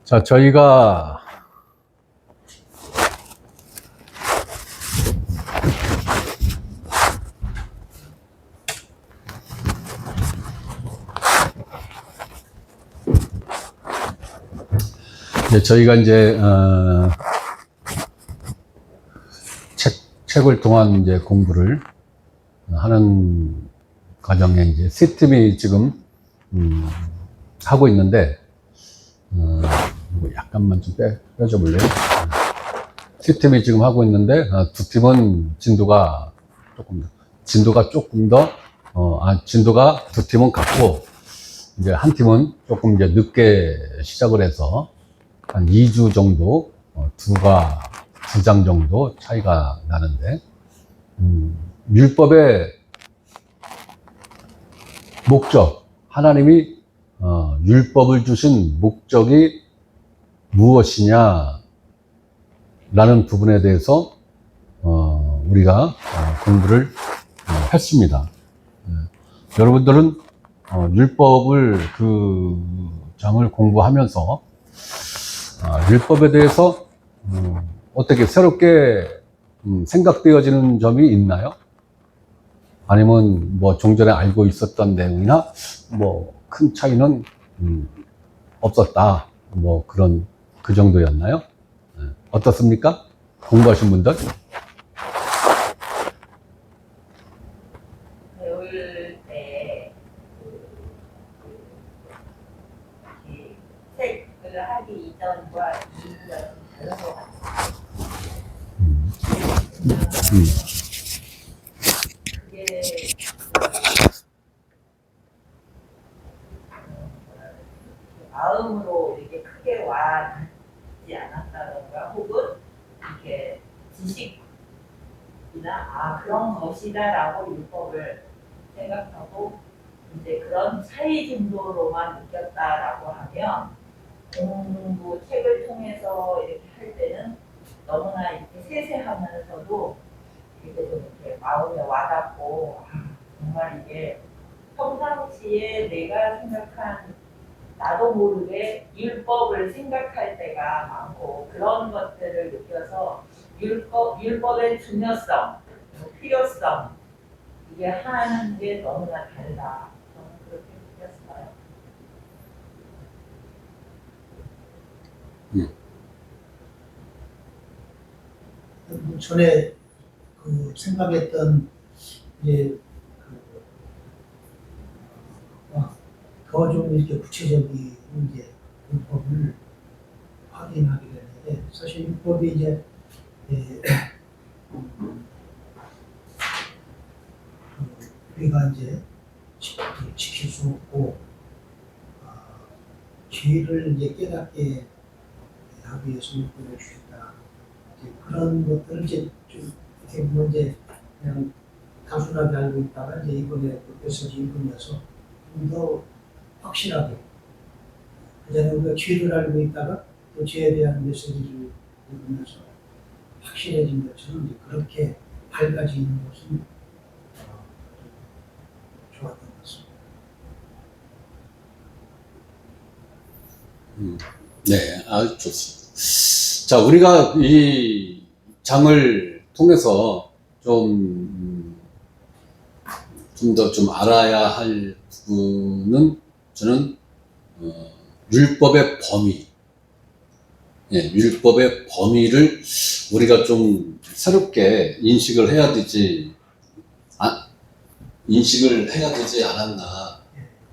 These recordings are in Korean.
자, 저희가 이제 책을 통한 이제 공부를 하는 과정에 이제 시스템이 지금 하고 있는데 약간만 좀 빼줘 볼래요? 시스템이 지금 하고 있는데 두 팀은 진도가 조금 더 진도가 두 팀은 같고 이제 한 팀은 조금 이제 늦게 시작을 해서 한 2주 정도 두 장 정도 차이가 나는데 율법의 목적, 하나님이 율법을 주신 목적이 무엇이냐 라는 부분에 대해서 우리가 공부를 했습니다. 여러분들은 율법을 그 장을 공부하면서 율법에 대해서 어떻게 새롭게 생각되어지는 점이 있나요? 아니면 뭐 종전에 알고 있었던 내용이나 뭐 큰 차이는 없었다, 뭐 그 정도였나요? 어떻습니까? 공부하신 분들? 배울 때 책을 하기 이전과 이전이 다른 것 같아요. 그게 마음으로 이렇게 크게 와닿지 않았다던가 혹은 이렇게 지식이나 그런 것이다라고 율법을 생각하고 이제 그런 차이 정도로만 느꼈다라고 하면 공부 책을 통해서 이렇게 할 때는 너무나 이렇게 세세하면서도 이렇게 좀 이렇게 마음에 와닿고 정말 이게 평상시에 내가 생각한 나도 모르게 율법을 생각할 때가 많고 그런 것들을 느껴서 율법의 중요성, 필요성 이게 하는 게 너무나 다르다. 저는 그렇게 느꼈어요. 전에 생각했던 이제 더 좀 이렇게 구체적인 이제 율법을 확인하게 되는데 사실 율법이 이제 우리가 이제 지킬 수 없고 죄를 이제 깨닫게 하기 위해서 율법을 주셨다. 그런 것들을 이제 좀 이렇게 보면 이제 그냥 단순하게 알고 있다가 이제 이번에 메시지 읽으면서 좀 더 확실하게 그전에 우리가 죄를 알고 있다가 또 죄에 대한 메시지를 읽으면서 확실해진 것처럼 이제 그렇게 밝아지는 것은 좋았던 것 같습니다. 네, 아주 좋습니다. 자, 우리가 이 장을 통해서 좀 더 좀 알아야 할 부분은 저는 율법의 범위, 율법의 범위를 우리가 좀 새롭게 인식을 해야 되지 않았나.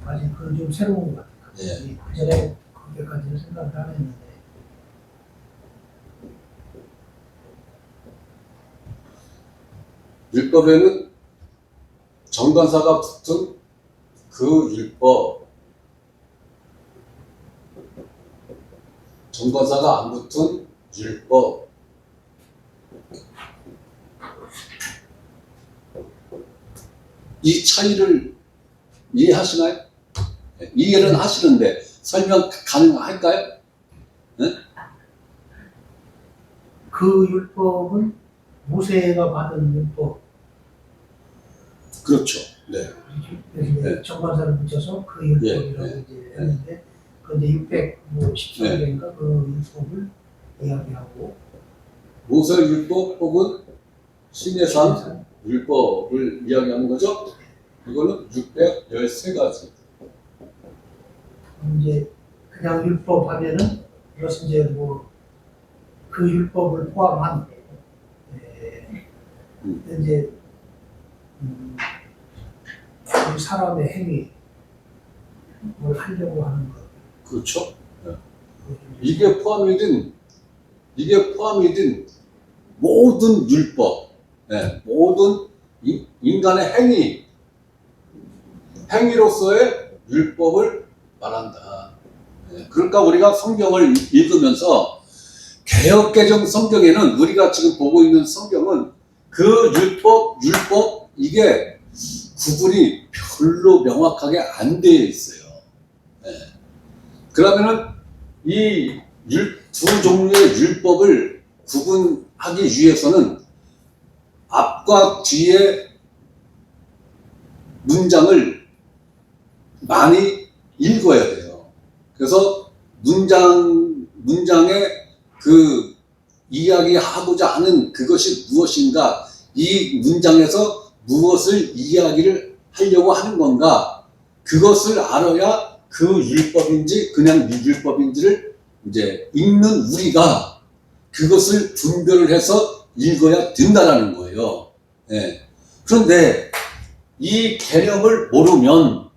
아직 그건 좀 새로운 것 같아요. 그전에 그렇게까지는 생각을 안 했는데. 율법에는 정관사가 붙은 그 율법, 정관사가 안 붙은 율법, 이 차이를 이해하시나요? 이해는 하시는데 설명 가능할까요? 네? 그 율법은 모세가 받은 율법. 그렇죠. 네. 그래서 정관사를 붙여서 그 율법이라고 이제 했는데 그런데 613개인가 그 율법을 이야기하고 모세 율법 혹은 신해산 율법을 이야기하는 거죠. 이거는 613가지. 이제 그냥 율법 하면은 이것은 이제 뭐 그 율법을 포함한 이제 그 사람의 행위 뭘 하려고 하는 것. 그렇죠. 네. 이게 포함이든 모든 율법, 네, 모든 인간의 행위로서의 율법을 말한다. 네, 그러니까 우리가 성경을 읽으면서 개역개정 성경에는 우리가 지금 보고 있는 성경은 그 율법 이게 구분이 별로 명확하게 안 되어 있어요. 네. 그러면은 이 두 종류의 율법을 구분하기 위해서는 앞과 뒤에 문장을 많이 읽어야 돼요. 그래서 문장에 그 이야기하고자 하는 그것이 무엇인가, 이 문장에서 무엇을 이야기를 하려고 하는 건가, 그것을 알아야 그 율법인지 그냥 미율법인지를 이제 읽는 우리가 그것을 분별을 해서 읽어야 된다라는 거예요. 예. 그런데 이 개념을 모르면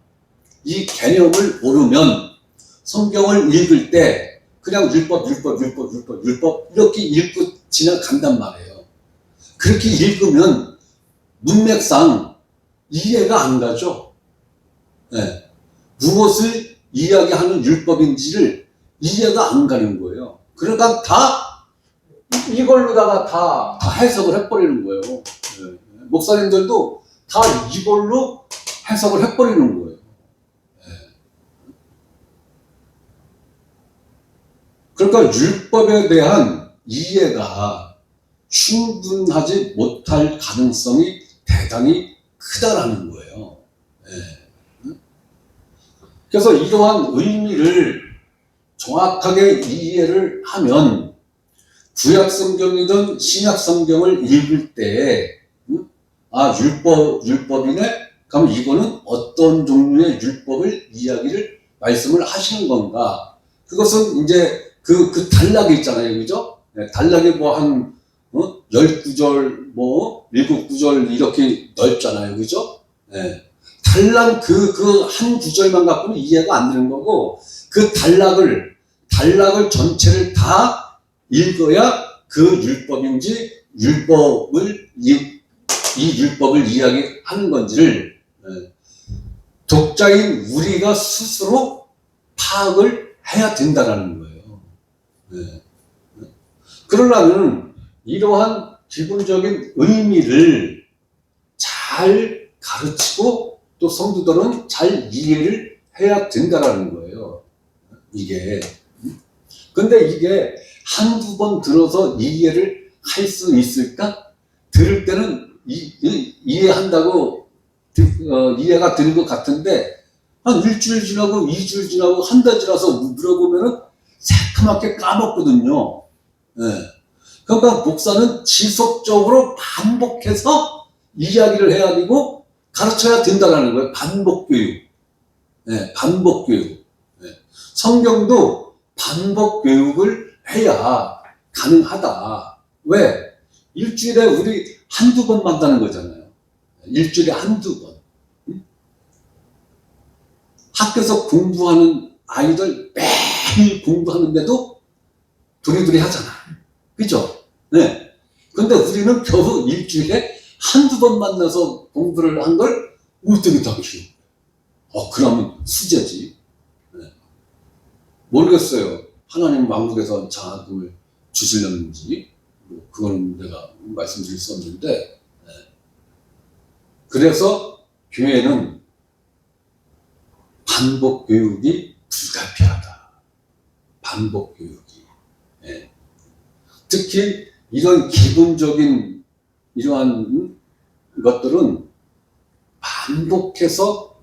성경을 읽을 때 그냥 율법 이렇게 읽고 지나간단 말이에요. 그렇게 읽으면 문맥상 이해가 안 가죠. 네. 무엇을 이야기하는 율법인지를 이해가 안 가는 거예요. 그러니까 다 이걸로다가 다 해석을 해버리는 거예요. 네. 목사님들도 다 이걸로 해석을 해버리는 거예요. 그러니까 율법에 대한 이해가 충분하지 못할 가능성이 대단히 크다라는 거예요. 네. 그래서 이러한 의미를 정확하게 이해를 하면 구약 성경이든 신약 성경을 읽을 때, 율법이네? 그럼 이거는 어떤 종류의 율법을 말씀을 하시는 건가? 그것은 이제 그 단락이 있잖아요. 그죠? 네, 단락이 뭐 한, 10구절, 7구절 이렇게 넓잖아요. 그죠? 네. 단락 한 구절만 갖고는 이해가 안 되는 거고, 그 단락을 전체를 다 읽어야 그 율법인지 이 율법을 이야기하는 건지를 독자인 우리가 스스로 파악을 해야 된다는 거예요. 네. 그러려면 이러한 기본적인 의미를 잘 가르치고 또 성도들은 잘 이해를 해야 된다는 거예요. 근데 이게 한두 번 들어서 이해를 할 수 있을까? 들을 때는 이해한다고 이해가 되는 것 같은데 한 일주일 지나고 2주일 지나고 한 달 지나서 물어보면은 새카맣게 까먹거든요. 네. 그러니까 목사는 지속적으로 반복해서 이야기를 해야 되고 가르쳐야 된다는 거예요. 반복교육. 네, 반복교육. 네. 성경도 반복교육을 해야 가능하다. 왜? 일주일에 우리 한두 번 만나는 거잖아요. 일주일에 한두 번. 학교에서 공부하는 아이들 매일 공부하는데도 두리두리 하잖아. 그죠? 네. 근데 우리는 겨우 일주일에 한두 번 만나서 공부를 한 걸 어떻게 다 키워? 그러면 수제지. 네. 모르겠어요. 하나님 왕국에서 장학금을 주시려는지. 그건 내가 말씀드릴 수 없는데. 네. 그래서 교회는 반복 교육이 불가피하다. 반복 교육이. 예. 특히 이런 기본적인 이러한 것들은 반복해서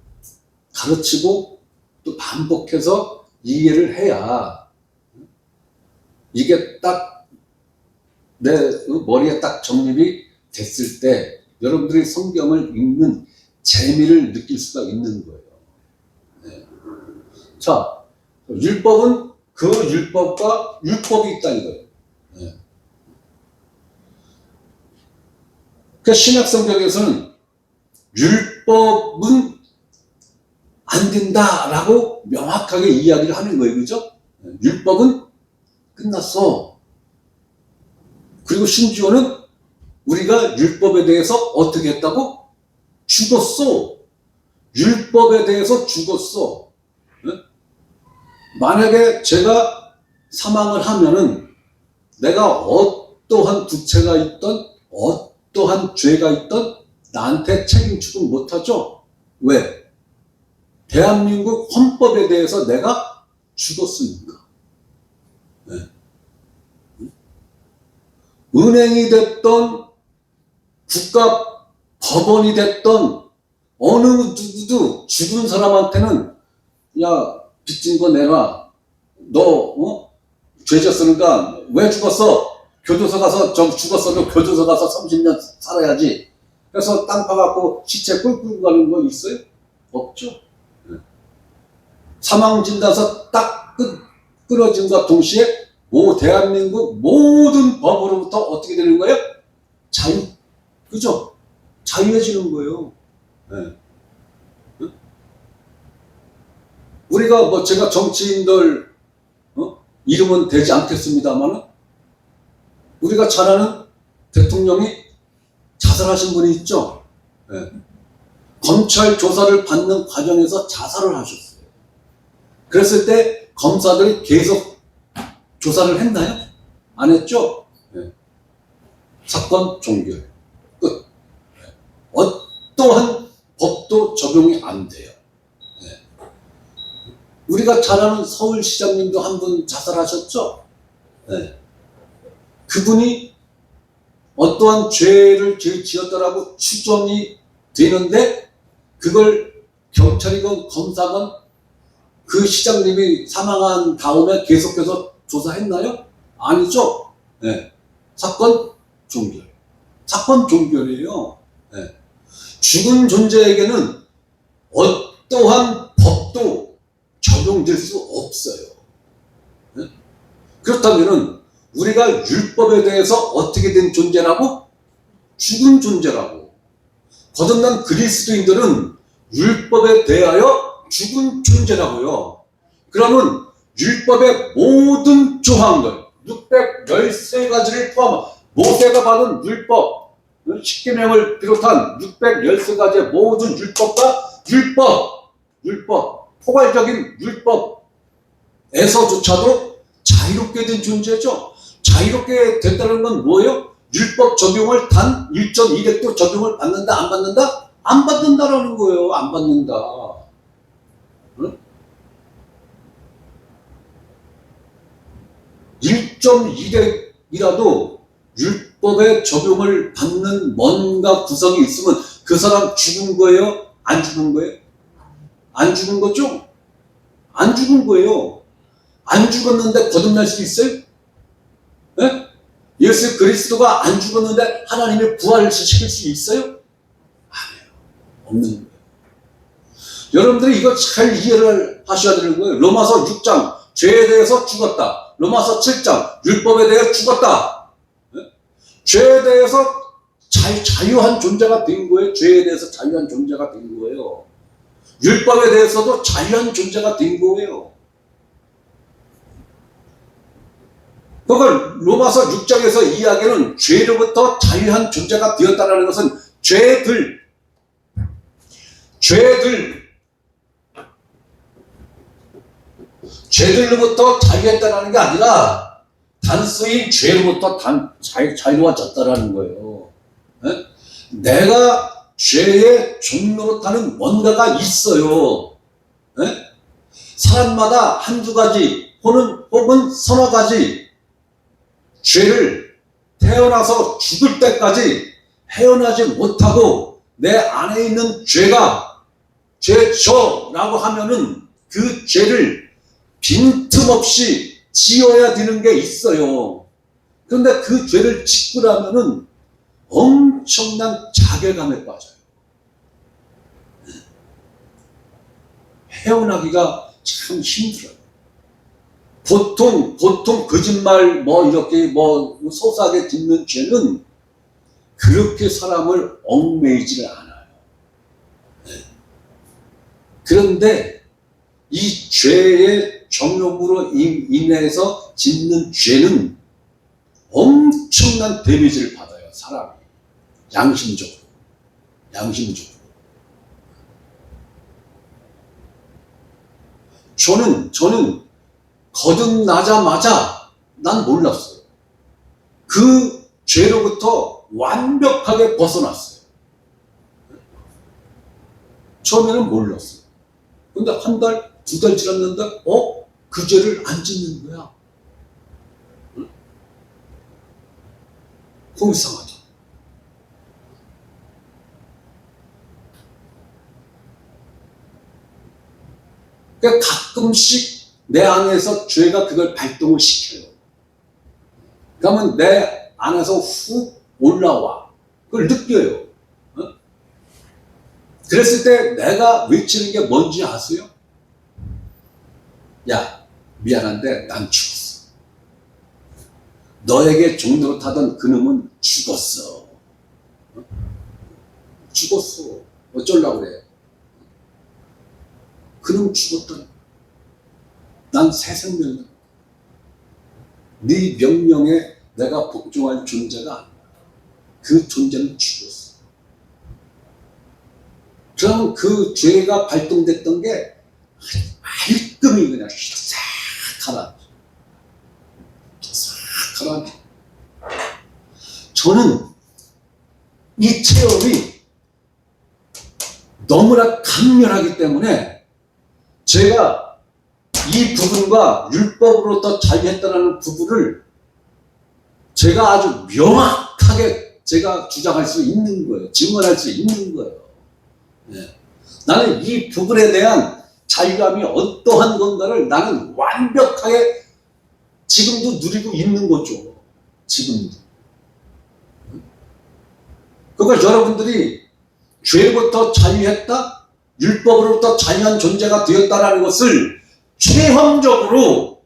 가르치고 또 반복해서 이해를 해야 이게 딱 내 머리에 딱 정립이 됐을 때 여러분들이 성경을 읽는 재미를 느낄 수가 있는 거예요. 네. 자, 율법은 그 율법과 율법이 있다는 거예요. 네. 그 신약 성경에서는 율법은 안 된다라고 명확하게 이야기를 하는 거예요. 그죠? 율법은 끝났어. 그리고 심지어는 우리가 율법에 대해서 어떻게 했다고? 죽었어. 율법에 대해서 죽었어. 네? 만약에 제가 사망을 하면은 내가 어떠한 부채가 있던 어떠한 죄가 있던 나한테 책임 추궁 못하죠? 왜? 대한민국 헌법에 대해서 내가 죽었으니까. 네. 은행이 됐던 국가 법원이 됐던 어느 누구도 죽은 사람한테는 야 빚진 거 내놔. 너 죄 졌으니까 왜 죽었어? 교도소 가서 죽었어도 교도소 가서 30년 살아야지. 그래서 땅 파갖고 시체 꿀꿀 가는 거 있어요? 없죠. 네. 사망 진단서 딱 끊어진과 동시에 대한민국 모든 법으로부터 어떻게 되는 거예요? 자유, 그죠? 자유해지는 거예요. 네. 네? 우리가 제가 정치인들 이름은 되지 않겠습니다만 우리가 잘 아는 대통령이 자살하신 분이 있죠. 네. 검찰 조사를 받는 과정에서 자살을 하셨어요. 그랬을 때 검사들이 계속 조사를 했나요? 안 했죠? 네. 사건 종결. 끝. 네. 어떠한 법도 적용이 안 돼요. 네. 우리가 잘 아는 서울시장님도 한 분 자살하셨죠? 네. 그분이 어떠한 죄를 지었다라고 추정이 되는데 그걸 경찰이건 검사건 그 시장님이 사망한 다음에 계속해서 조사했나요? 아니죠. 네. 사건 종결. 사건 종결이에요. 네. 죽은 존재에게는 어떠한 법도 적용될 수 없어요. 네? 그렇다면은 우리가 율법에 대해서 어떻게 된 존재라고? 죽은 존재라고. 거듭난 그리스도인들은 율법에 대하여 죽은 존재라고요. 그러면 율법의 모든 조항들, 613가지를 포함한 모세가 받은 율법, 십계명을 비롯한 613가지의 모든 율법, 포괄적인 율법에서조차도 자유롭게 된 존재죠. 자유롭게 됐다는 건 뭐예요? 율법 적용을 단 1.2획도 적용을 받는다, 안 받는다? 안 받는다라는 거예요. 안 받는다. 응? 1.2획이라도 율법의 적용을 받는 뭔가 구성이 있으면 그 사람 죽은 거예요? 안 죽은 거예요? 안 죽은 거죠? 안 죽은 거예요. 안 죽었는데 거듭날 수 있어요? 네? 예수 그리스도가 안 죽었는데 하나님의 부활을 시킬 수 있어요? 아니에요. 없는 거예요. 여러분들이 이거 잘 이해를 하셔야 되는 거예요. 로마서 6장 죄에 대해서 죽었다. 로마서 7장 율법에 대해 죽었다. 네? 죄에 대해서 자유한 존재가 된 거예요. 죄에 대해서 자유한 존재가 된 거예요. 율법에 대해서도 자유한 존재가 된 거예요. 그걸 로마서 6장에서 이야기하는 죄로부터 자유한 존재가 되었다는 것은 죄들로부터 자유했다는 게 아니라 단순히 죄로부터 자유로워졌다는 거예요. 네? 내가 죄의 종노릇하는 뭔가가 있어요. 네? 사람마다 한두 가지 혹은 서너 가지 죄를 태어나서 죽을 때까지 헤어나지 못하고 내 안에 있는 죄가 죄저라고 하면은 그 죄를 빈틈없이 지어야 되는 게 있어요. 그런데 그 죄를 짓고 나면은 엄청난 자괴감에 빠져요. 헤어나기가 참 힘들어요. 보통 거짓말 이렇게 소소하게 짓는 죄는 그렇게 사람을 얽매이지를 않아요. 그런데 이 죄의 정욕으로 인해서 짓는 죄는 엄청난 데미지를 받아요, 사람이. 양심적으로. 저는 거듭나자마자 난 몰랐어요. 그 죄로부터 완벽하게 벗어났어요. 처음에는 몰랐어요. 근데 한 달, 두 달 지났는데, 그 죄를 안 짓는 거야. 이상하다. 그러니까 가끔씩 내 안에서 죄가 그걸 발동을 시켜요. 그러면 내 안에서 훅 올라와. 그걸 느껴요. 그랬을 때 내가 외치는 게 뭔지 아세요? 야, 미안한데 난 죽었어. 너에게 종로로 타던 그놈은 죽었어. 죽었어. 어쩌려고 그래. 그놈 죽었다. 난 새 생명이야. 네 명령에 내가 복종할 존재가 아니야. 그 존재는 죽었어. 그럼 그 죄가 발동됐던 게 말끔히 그냥 싹 가라앉아. 저는 이 체험이 너무나 강렬하기 때문에 제가 이 부분과 율법으로부터 자유했다는 부분을 제가 아주 명확하게 제가 주장할 수 있는 거예요. 증언할 수 있는 거예요. 네. 나는 이 부분에 대한 자유감이 어떠한 건가를 나는 완벽하게 지금도 누리고 있는 거죠. 지금도. 그러니까 여러분들이 죄로부터 자유했다, 율법으로부터 자유한 존재가 되었다라는 것을 체험적으로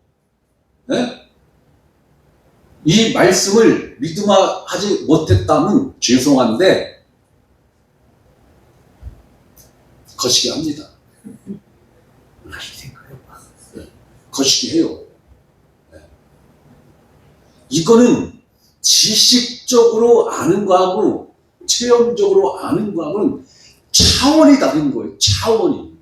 이 말씀을 믿음하지 못했다면 죄송한데 거시기 합니다. 거시기 해요. 이거는 지식적으로 아는 거하고 체험적으로 아는 거하고는 차원이 다른 거예요. 차원이.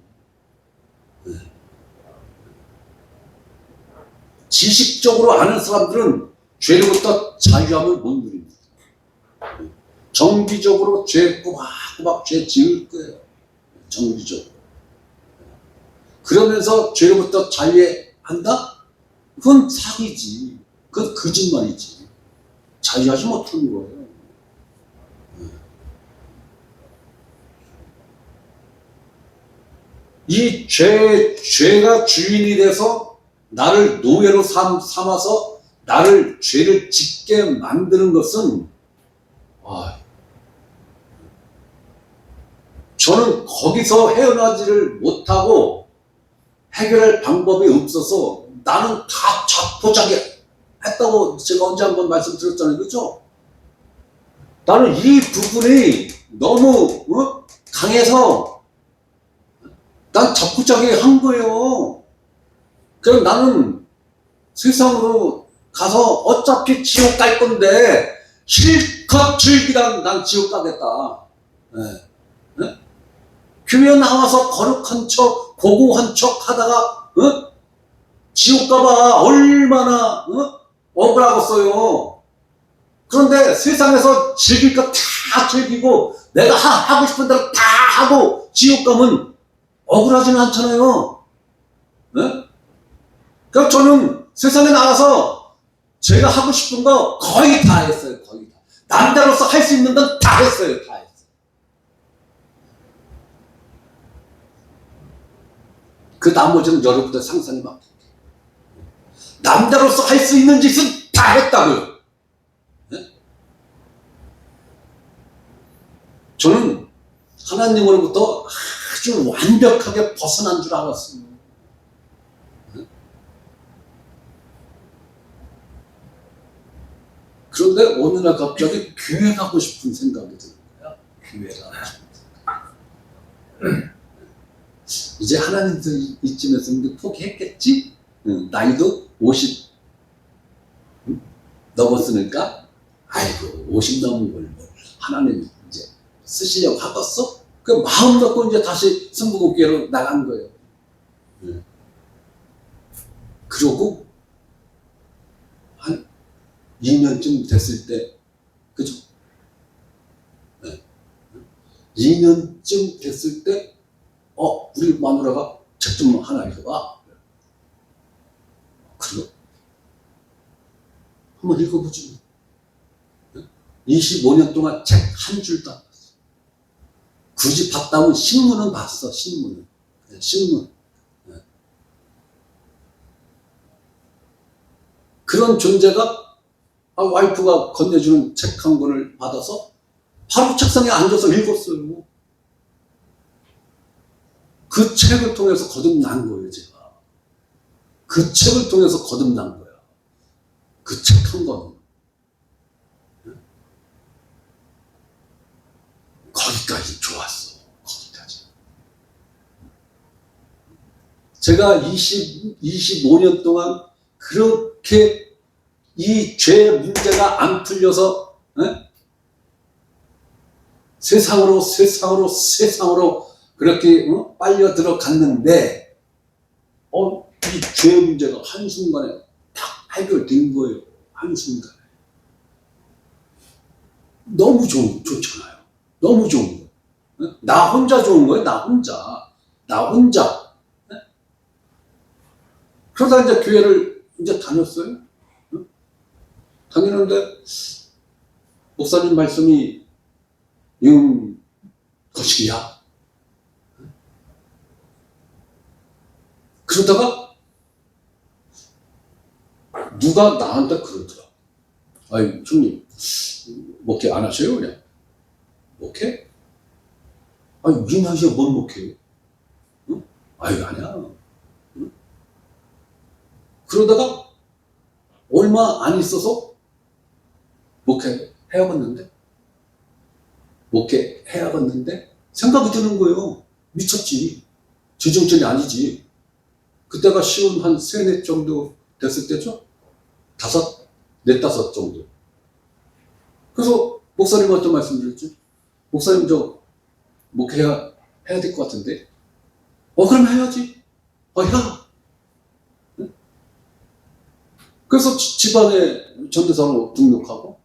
지식적으로 아는 사람들은 죄로부터 자유함을 못 누립니다. 정기적으로 죄 꼬박꼬박 죄 지을 거예요. 정기적으로. 그러면서 죄로부터 자유한다? 그건 사기지. 그건 거짓말이지. 자유하지 못하는 거예요. 이 죄가 주인이 돼서 나를 노예로 삼아서 나를 죄를 짓게 만드는 것은 저는 거기서 헤어나지를 못하고 해결할 방법이 없어서 나는 다 자포자기 했다고 제가 언제 한번 말씀드렸잖아요. 그죠? 나는 이 부분이 너무 강해서 난 자포자기 한 거예요. 그럼 나는 세상으로 가서 어차피 지옥 갈 건데 실컷 즐기다 난 지옥 가겠다. 네. 네? 교회 나와서 거룩한 척, 고고한 척 하다가 지옥 가봐 얼마나 억울하겠어요. 그런데 세상에서 즐길 거 다 즐기고 내가 하고 싶은 대로 다 하고 지옥 가면 억울하지는 않잖아요. 네? 그러니까 저는 세상에 나가서 제가 하고 싶은 거 거의 다 했어요. 거의 다. 남자로서 할 수 있는 건 다 했어요. 다 했어요. 그 나머지는 여러분들 상상이 막 남자로서 할 수 있는 짓은 다 했다고요. 네? 저는 하나님으로부터 아주 완벽하게 벗어난 줄 알았어요. 네? 그런데 어느 날 갑자기 교회 가고 싶은 생각이 드는 거야. 교회 가고 싶은 생각. 이제 하나님도 이쯤에서 이제 포기했겠지? 나이도 50 넘었으니까, 아이고, 50 넘은 걸 뭐 하나님 이제 쓰시려고 하겠어? 그 마음 놓고 이제 다시 승부국교회로 나간 거예요. 그러고, 한 2년쯤 됐을 때, 그죠? 2년쯤 됐을 때, 우리 마누라가 책 좀 하나 읽어봐. 그래요? 한번 읽어보지. 25년 동안 책 한 줄도 안 봤어. 굳이 봤다면 신문은 봤어, 신문은. 신문. 그런 존재가 와이프가 건네주는 책 한 권을 받아서 바로 책상에 앉아서 읽었어요. 그 책을 통해서 거듭난 거예요, 제가. 그 책을 통해서 거듭난 거야. 그 책 한 권. 거기까지 좋았어. 거기까지. 제가 25년 동안 그렇게 이 죄 문제가 안 풀려서 세상으로 그렇게 빨려 들어갔는데 이 죄 문제가 한순간에 딱 해결된 거예요. 한순간에. 너무 좋잖아요. 너무 좋은 거예요. 나 혼자 좋은 거예요. 나 혼자. 그러다 이제 교회를 이제 다녔어요. 다니는데 목사님 말씀이 이런 것이야. 그러다가 누가 나한테 그러더라. 아이, 형님, 목회 안 하셔요? 그냥. 목회? 아니, 이 나이에 뭔 목회요? 응? 아유, 아니야. 응? 그러다가 얼마 안 있어서 목회 해야겠는데 생각이 드는 거예요. 미쳤지. 지정전이 그때가 쉬운 한 3, 4 정도 됐을 때죠? 5, 4, 5 정도. 그래서 목사님한테 말씀드렸지. 목사님, 저 목회해야 될 것 같은데. 그럼 해야지. 야. 응? 그래서 집안에 전도사로 등록하고.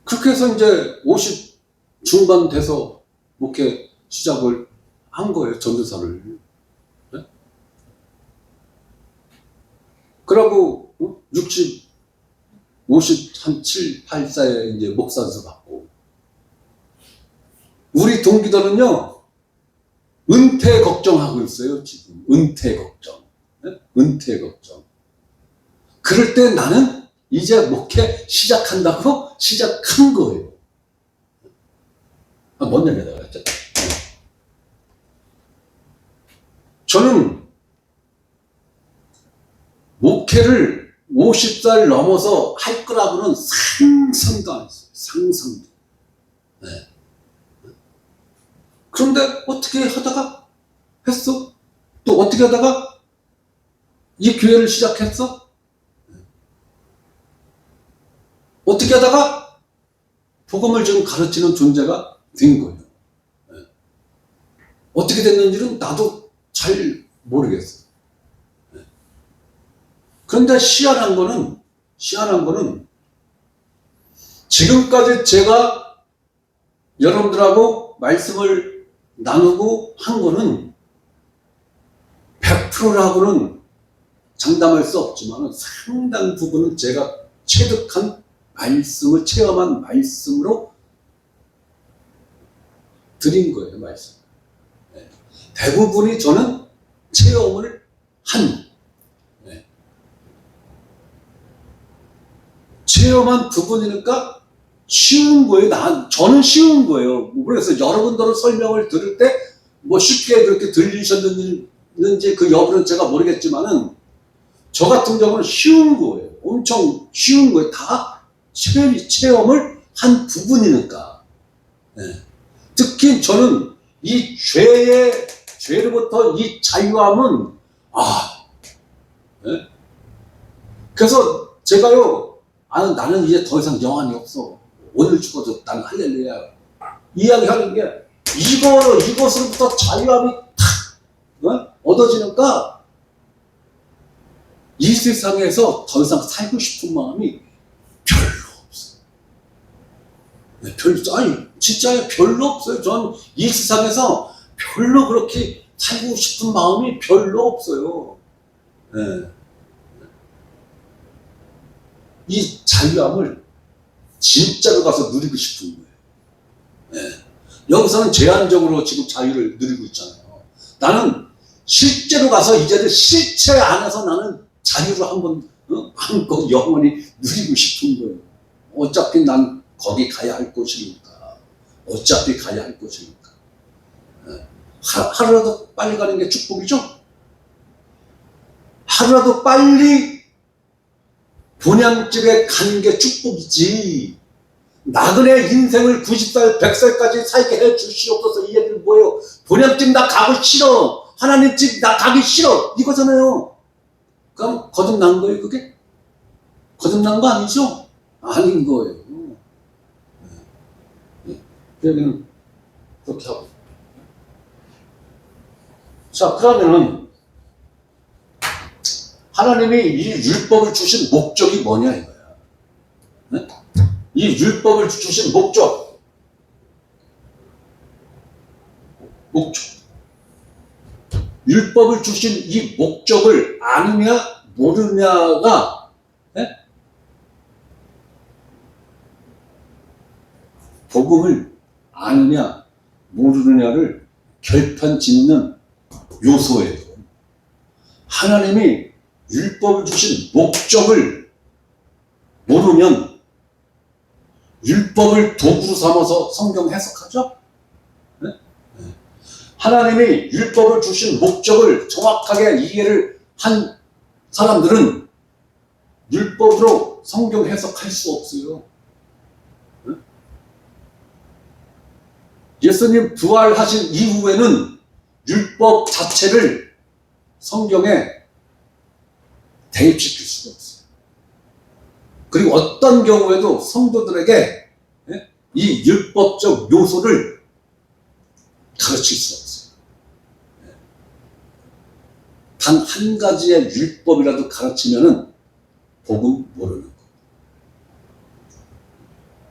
그렇게 해서 이제 50 중반 돼서 목회 시작을 한 거예요, 전도사를. 네? 그러고 57, 8사에 이제 목사수 받고. 우리 동기들은요, 은퇴 걱정하고 있어요, 지금. 은퇴 걱정. 네? 은퇴 걱정. 그럴 때 나는 이제 목회 시작한다고 시작한 거예요. 뭔 얘기가 나갔죠? 저는 목회를 50살 넘어서 할 거라고는 상상도 안 했어요. 상상도. 네. 그런데 어떻게 하다가 했어? 또 어떻게 하다가 이 교회를 시작했어? 어떻게 하다가 복음을 지금 가르치는 존재가 된 거예요. 네. 어떻게 됐는지는 나도 잘 모르겠어요. 네. 그런데 희한한 거는 지금까지 제가 여러분들하고 말씀을 나누고 한 거는 100%라고는 장담할 수 없지만 상당 부분은 제가 체득한 말씀을 체험한 말씀으로 드린 거예요, 말씀. 대부분이 저는 체험을 한, 네. 체험한 부분이니까 쉬운 거예요. 저는 쉬운 거예요. 그래서 여러분들은 설명을 들을 때 뭐 쉽게 그렇게 들리셨는지 그 여부는 제가 모르겠지만은 저 같은 경우는 쉬운 거예요. 엄청 쉬운 거예요. 다 체험을 한 부분이니까. 네. 특히 저는 이 죄로부터 이 자유함은, 네? 그래서 제가요, 나는 이제 더 이상 영안이 없어. 오늘 죽어도 나는 할렐루야. 이야기하는 게, 이것으로부터 자유함이 탁, 얻어지니까, 이 세상에서 더 이상 살고 싶은 마음이 별로 없어요. 네, 진짜 별로 없어요. 전 이 세상에서 별로 그렇게 살고 싶은 마음이 별로 없어요. 네. 이 자유함을 진짜로 가서 누리고 싶은 거예요. 네. 여기서는 제한적으로 지금 자유를 누리고 있잖아요. 나는 실제로 가서 이제는 실체 안에서 나는 자유를 한번 한껏 영원히 누리고 싶은 거예요. 어차피 난 거기 가야 할 곳이니까. 어차피 가야 할 곳이니까. 하루라도 빨리 가는 게 축복이죠? 하루라도 빨리 본향집에 가는 게 축복이지. 나그네 인생을 90살, 100살까지 살게 해 주시옵소서. 이 얘기는 뭐예요? 본향집 나 가고 싫어. 하나님 집 나 가기 싫어. 이거잖아요. 그럼 거듭난 거예요, 그게? 거듭난 거 아니죠? 아닌 거예요. 여기는 그렇게 하고. 자, 그러면은 하나님이 이 율법을 주신 목적이 뭐냐 이거야. 네? 이 율법을 주신 목적. 율법을 주신 이 목적을 아느냐 모르냐가, 네? 복음을 아느냐 모르느냐를 결판짓는 요소예요. 하나님이 율법을 주신 목적을 모르면 율법을 도구로 삼아서 성경 해석하죠? 네? 하나님이 율법을 주신 목적을 정확하게 이해를 한 사람들은 율법으로 성경 해석할 수 없어요. 네? 예수님 부활하신 이후에는 율법 자체를 성경에 대입시킬 수가 없어요. 그리고 어떤 경우에도 성도들에게 이 율법적 요소를 가르칠 수 없어요. 단 한 가지의 율법이라도 가르치면은 복음 모르는 거.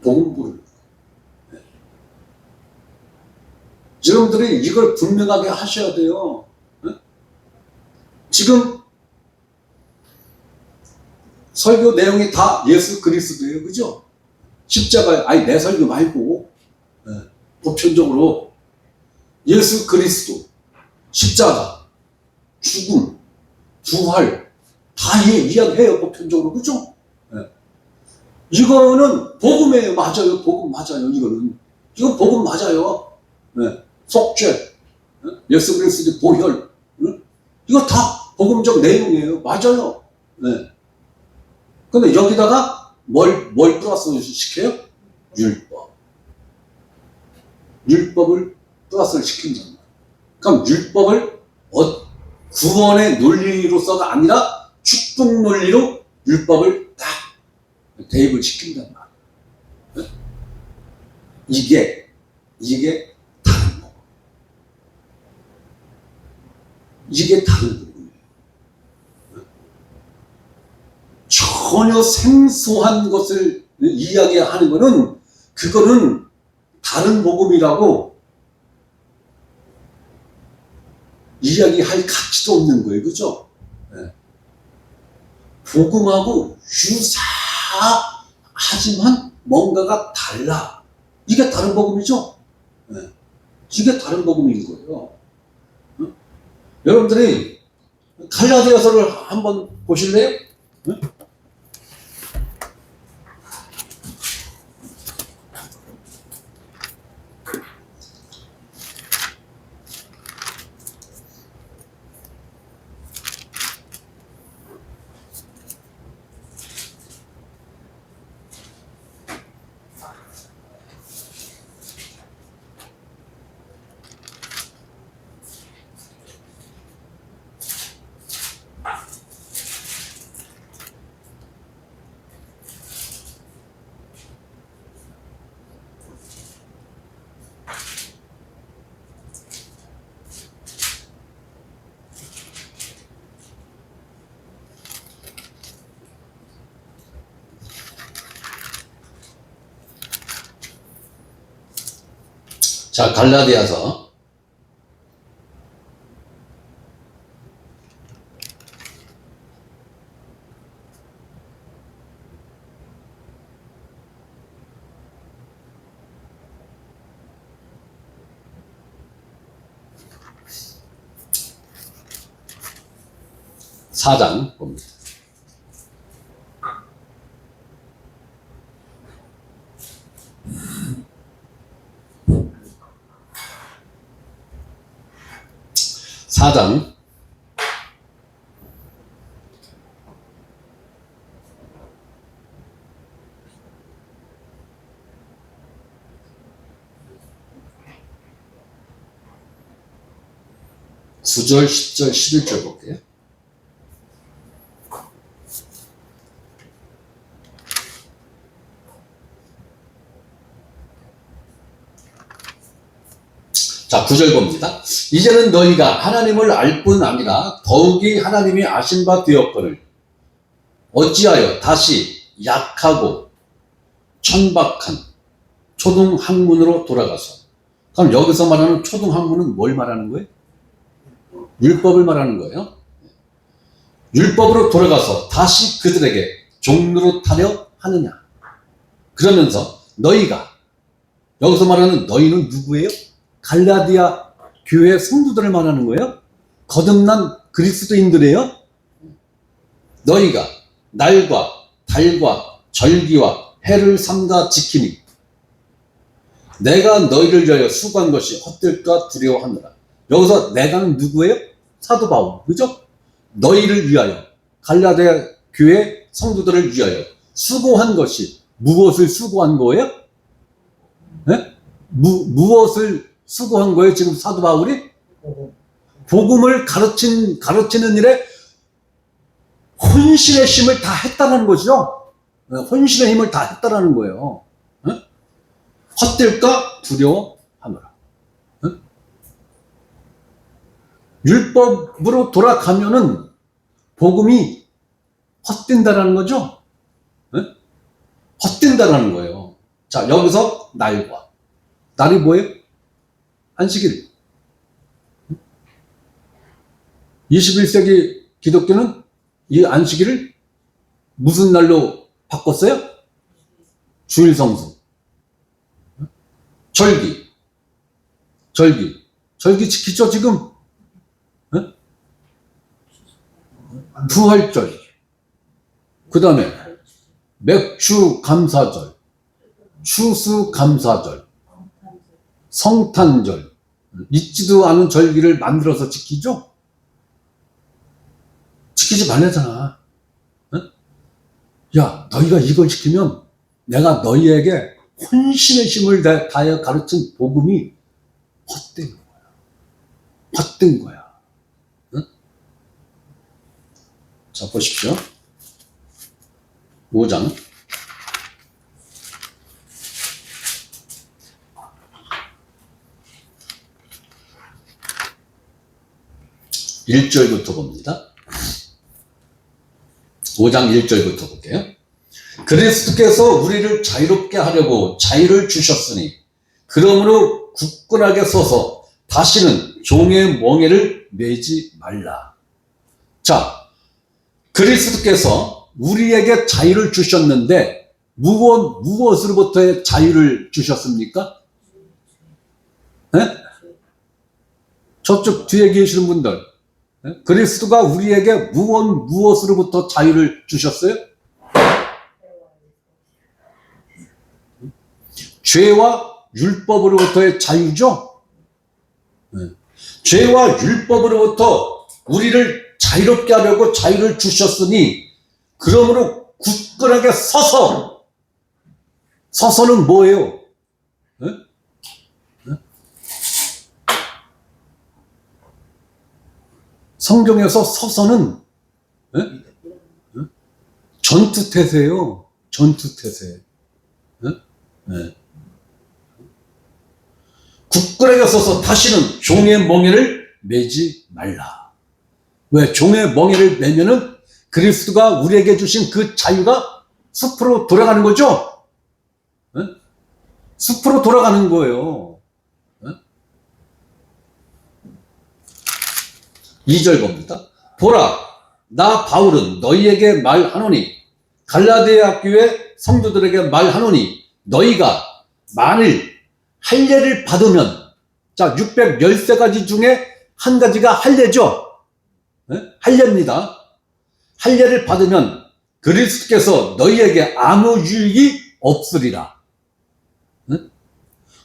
복음 모르는 거. 여러분들이 이걸 분명하게 하셔야 돼요. 지금 설교 내용이 다 예수 그리스도예요. 그죠? 십자가에, 내 설교 말고, 보편적으로 예수 그리스도, 십자가, 죽음, 부활, 다 이야기해요. 보편적으로. 그죠? 이거는 복음이에요. 맞아요. 복음 맞아요. 이건 복음 맞아요. 속죄, 예수 그리스도의 보혈, 이거 다 복음적 내용이에요. 맞아요. 근데 여기다가 뭘 플러스 시켜요? 율법을 플러스를 시킨단 말이에요. 그럼 율법을 구원의 논리로서가 아니라 축복 논리로 율법을 딱 대입을 시킨단 말이에요. 이게 다른 거. 이게 다른 부분이에요. 전혀 생소한 것을 이야기하는 거는, 그거는 다른 복음이라고 이야기할 가치도 없는 거예요. 그죠? 복음하고 유사하지만 뭔가가 달라. 이게 다른 복음이죠? 이게 다른 복음인 거예요. 여러분들이 갈라디아서를 한번 보실래요? 응? 자, 갈라디아서 4장 봅니다. 사장 9절, 10절, 11절 볼게요. 자, 9절 봅니다. 이제는 너희가 하나님을 알 뿐 아니라 더욱이 하나님이 아신 바 되었거늘 어찌하여 다시 약하고 천박한 초등학문으로 돌아가서. 그럼 여기서 말하는 초등학문은 뭘 말하는 거예요? 율법을 말하는 거예요. 율법으로 돌아가서 다시 그들에게 종로로 타려 하느냐. 그러면서 너희가, 여기서 말하는 너희는 누구예요? 갈라디아 교회 성도들을 말하는 거예요. 거듭난 그리스도인들이에요. 너희가 날과 달과 절기와 해를 삼가 지키니 내가 너희를 위하여 수고한 것이 헛될까 두려워하느라. 여기서 내가는 누구예요? 사도 바울, 그죠? 너희를 위하여, 갈라디아 교회 성도들을 위하여 수고한 것이, 무엇을 수고한 거예요? 네? 무엇을 수고한 거예요? 지금 사도 바울이? 복음을 가르치는 일에 혼신의 힘을 다 했다는 거죠. 혼신의 힘을 다 했다는 거예요. 네? 헛될까 두려워하느라. 네? 율법으로 돌아가면은 복음이 헛된다라는 거죠. 네? 헛된다라는 거예요. 자, 여기서 날과. 날이 뭐예요? 안식일. 21세기 기독교는 이 안식일을 무슨 날로 바꿨어요? 주일 성수. 절기 지키죠, 지금? 네? 부활절. 그 다음에 맥주 감사절, 추수 감사절, 성탄절. 있지도 않은 절기를 만들어서 지키죠? 지키지 말라잖아. 응? 야, 너희가 이걸 지키면 내가 너희에게 혼신의 힘을 다하여 가르친 복음이 헛된 거야. 헛된 거야. 응? 자, 보십시오. 5장. 1절부터 봅니다. 5장 1절부터 볼게요. 그리스도께서 우리를 자유롭게 하려고 자유를 주셨으니 그러므로 굳건하게 서서 다시는 종의 멍에를 매지 말라. 자, 그리스도께서 우리에게 자유를 주셨는데 무엇으로부터의 자유를 주셨습니까? 네? 저쪽 뒤에 계시는 분들, 그리스도가 우리에게 무엇으로부터 자유를 주셨어요? 죄와 율법으로부터의 자유죠? 죄와 율법으로부터 우리를 자유롭게 하려고 자유를 주셨으니, 그러므로 굳건하게 서서는 뭐예요? 성경에서 서서는 전투태세예요. 전투태세. 굳건하게 서서 다시는 종의 멍에를 매지 말라. 왜? 종의 멍에를 매면은 그리스도가 우리에게 주신 그 자유가 숲으로 돌아가는 거죠? 숲으로 돌아가는 거예요. 2절 봅니다. 보라, 나 바울은 너희에게 말하노니, 갈라디아 교회 성도들에게 말하노니, 너희가 만일 할례를 받으면, 자, 613가지 중에 한 가지가 할례죠. 할례입니다. 할례를 받으면 그리스도께서 너희에게 아무 유익이 없으리라.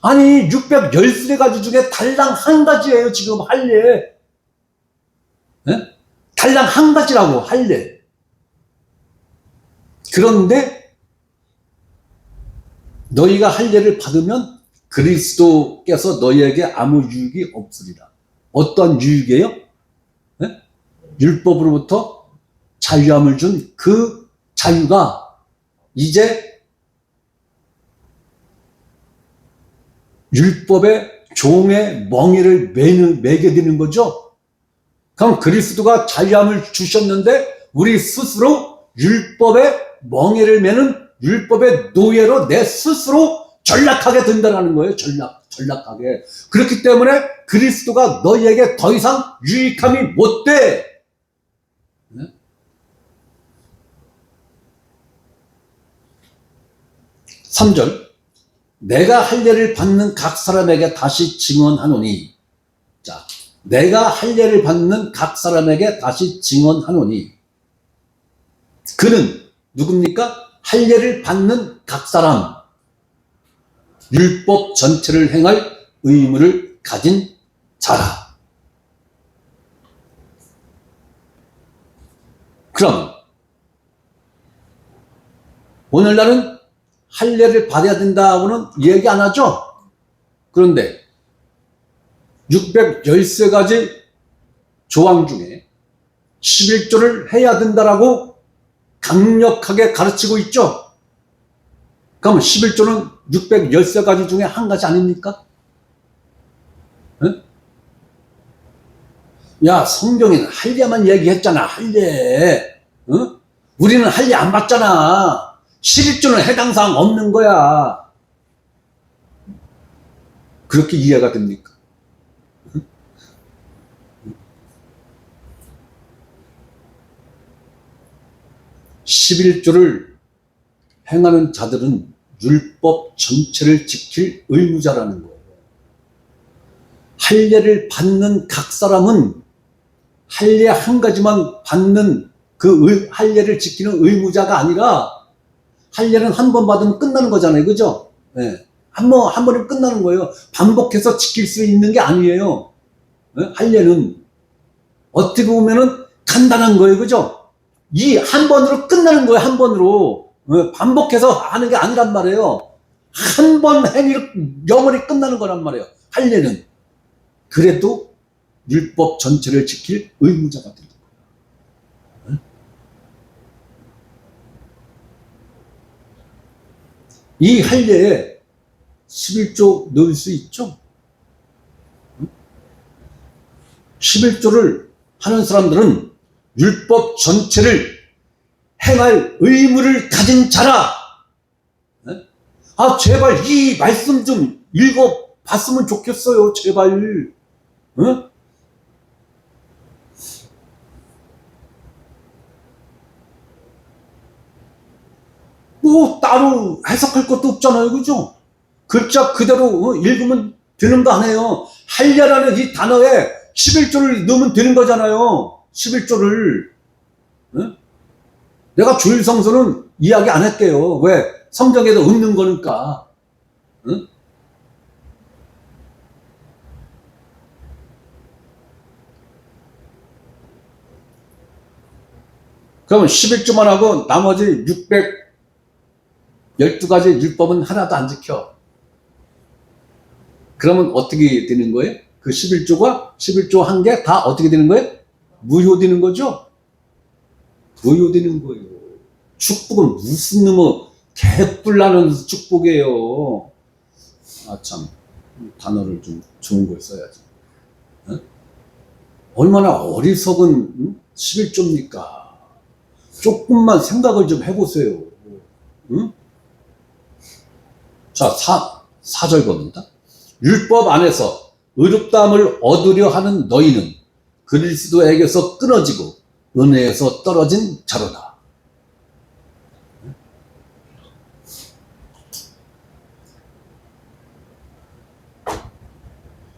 아니, 613가지 중에 달랑 한 가지예요, 지금 할례. 달랑 한 가지라고, 할례. 그런데 너희가 할례를 받으면 그리스도께서 너희에게 아무 유익이 없으리라. 어떠한 유익이에요? 율법으로부터 자유함을 준 그 자유가 이제 율법의 종의 멍에를 매게 되는 거죠. 그럼 그리스도가 자유함을 주셨는데 우리 스스로 율법의 멍에를 매는 율법의 노예로 내 스스로 전락하게 된다는 거예요. 전락하게. 그렇기 때문에 그리스도가 너희에게 더 이상 유익함이 못 돼. 3절, 내가 할례를 받는 각 사람에게 다시 증언하노니, 자, 내가 할례를 받는 각 사람에게 다시 증언하노니, 그는 누굽니까? 할례를 받는 각 사람, 율법 전체를 행할 의무를 가진 자라. 그럼 오늘날은 할례를 받아야 된다고는 얘기 안 하죠? 그런데 613가지 조항 중에 11조를 해야 된다라고 강력하게 가르치고 있죠? 그럼 11조는 613가지 중에 한 가지 아닙니까? 응? 야, 성경에는 할례만 얘기했잖아, 할례. 응? 우리는 할례 안 받잖아. 11조는 해당 사항 없는 거야. 그렇게 이해가 됩니까? 11조를 행하는 자들은 율법 전체를 지킬 의무자라는 거예요. 할례를 받는 각 사람은 할례 한 가지만 받는 그 할례를 지키는 의무자가 아니라, 할례는 한 번 받으면 끝나는 거잖아요. 그죠? 네. 한 번이면 끝나는 거예요. 반복해서 지킬 수 있는 게 아니에요. 네? 할례는 어떻게 보면은 간단한 거예요. 그죠? 이 한 번으로 끝나는 거예요. 한 번으로. 네? 반복해서 하는 게 아니란 말이에요. 한 번 행위로 영원히 끝나는 거란 말이에요. 할례는. 그래도 율법 전체를 지킬 의무자가 됩니다. 이 할례에 11조 넣을 수 있죠? 11조를 하는 사람들은 율법 전체를 행할 의무를 가진 자라. 아, 제발 이 말씀 좀 읽어봤으면 좋겠어요. 제발. 어? 뭐 따로 해석할 것도 없잖아요. 그죠? 글자 그대로 읽으면 되는 거 아니에요. 할례라는 이 단어에 11조를 넣으면 되는 거잖아요. 11조를. 내가 주일 성수는 이야기 안 할게요. 왜? 성경에도 없는 거니까. 응? 그러면 11조만 하고 나머지 612가지 율법은 하나도 안 지켜. 그러면 어떻게 되는 거예요? 그 11조 한 개 다 어떻게 되는 거예요? 무효되는 거죠? 무효되는 거예요. 축복은 무슨 놈의 개뿔나는 축복이에요. 아, 참. 단어를 좀 좋은 걸 써야지. 응? 얼마나 어리석은 11조입니까? 조금만 생각을 좀 해보세요. 응? 자, 4절 겁니다. 율법 안에서 의롭다함을 얻으려 하는 너희는 그리스도에게서 끊어지고 은혜에서 떨어진 자로다.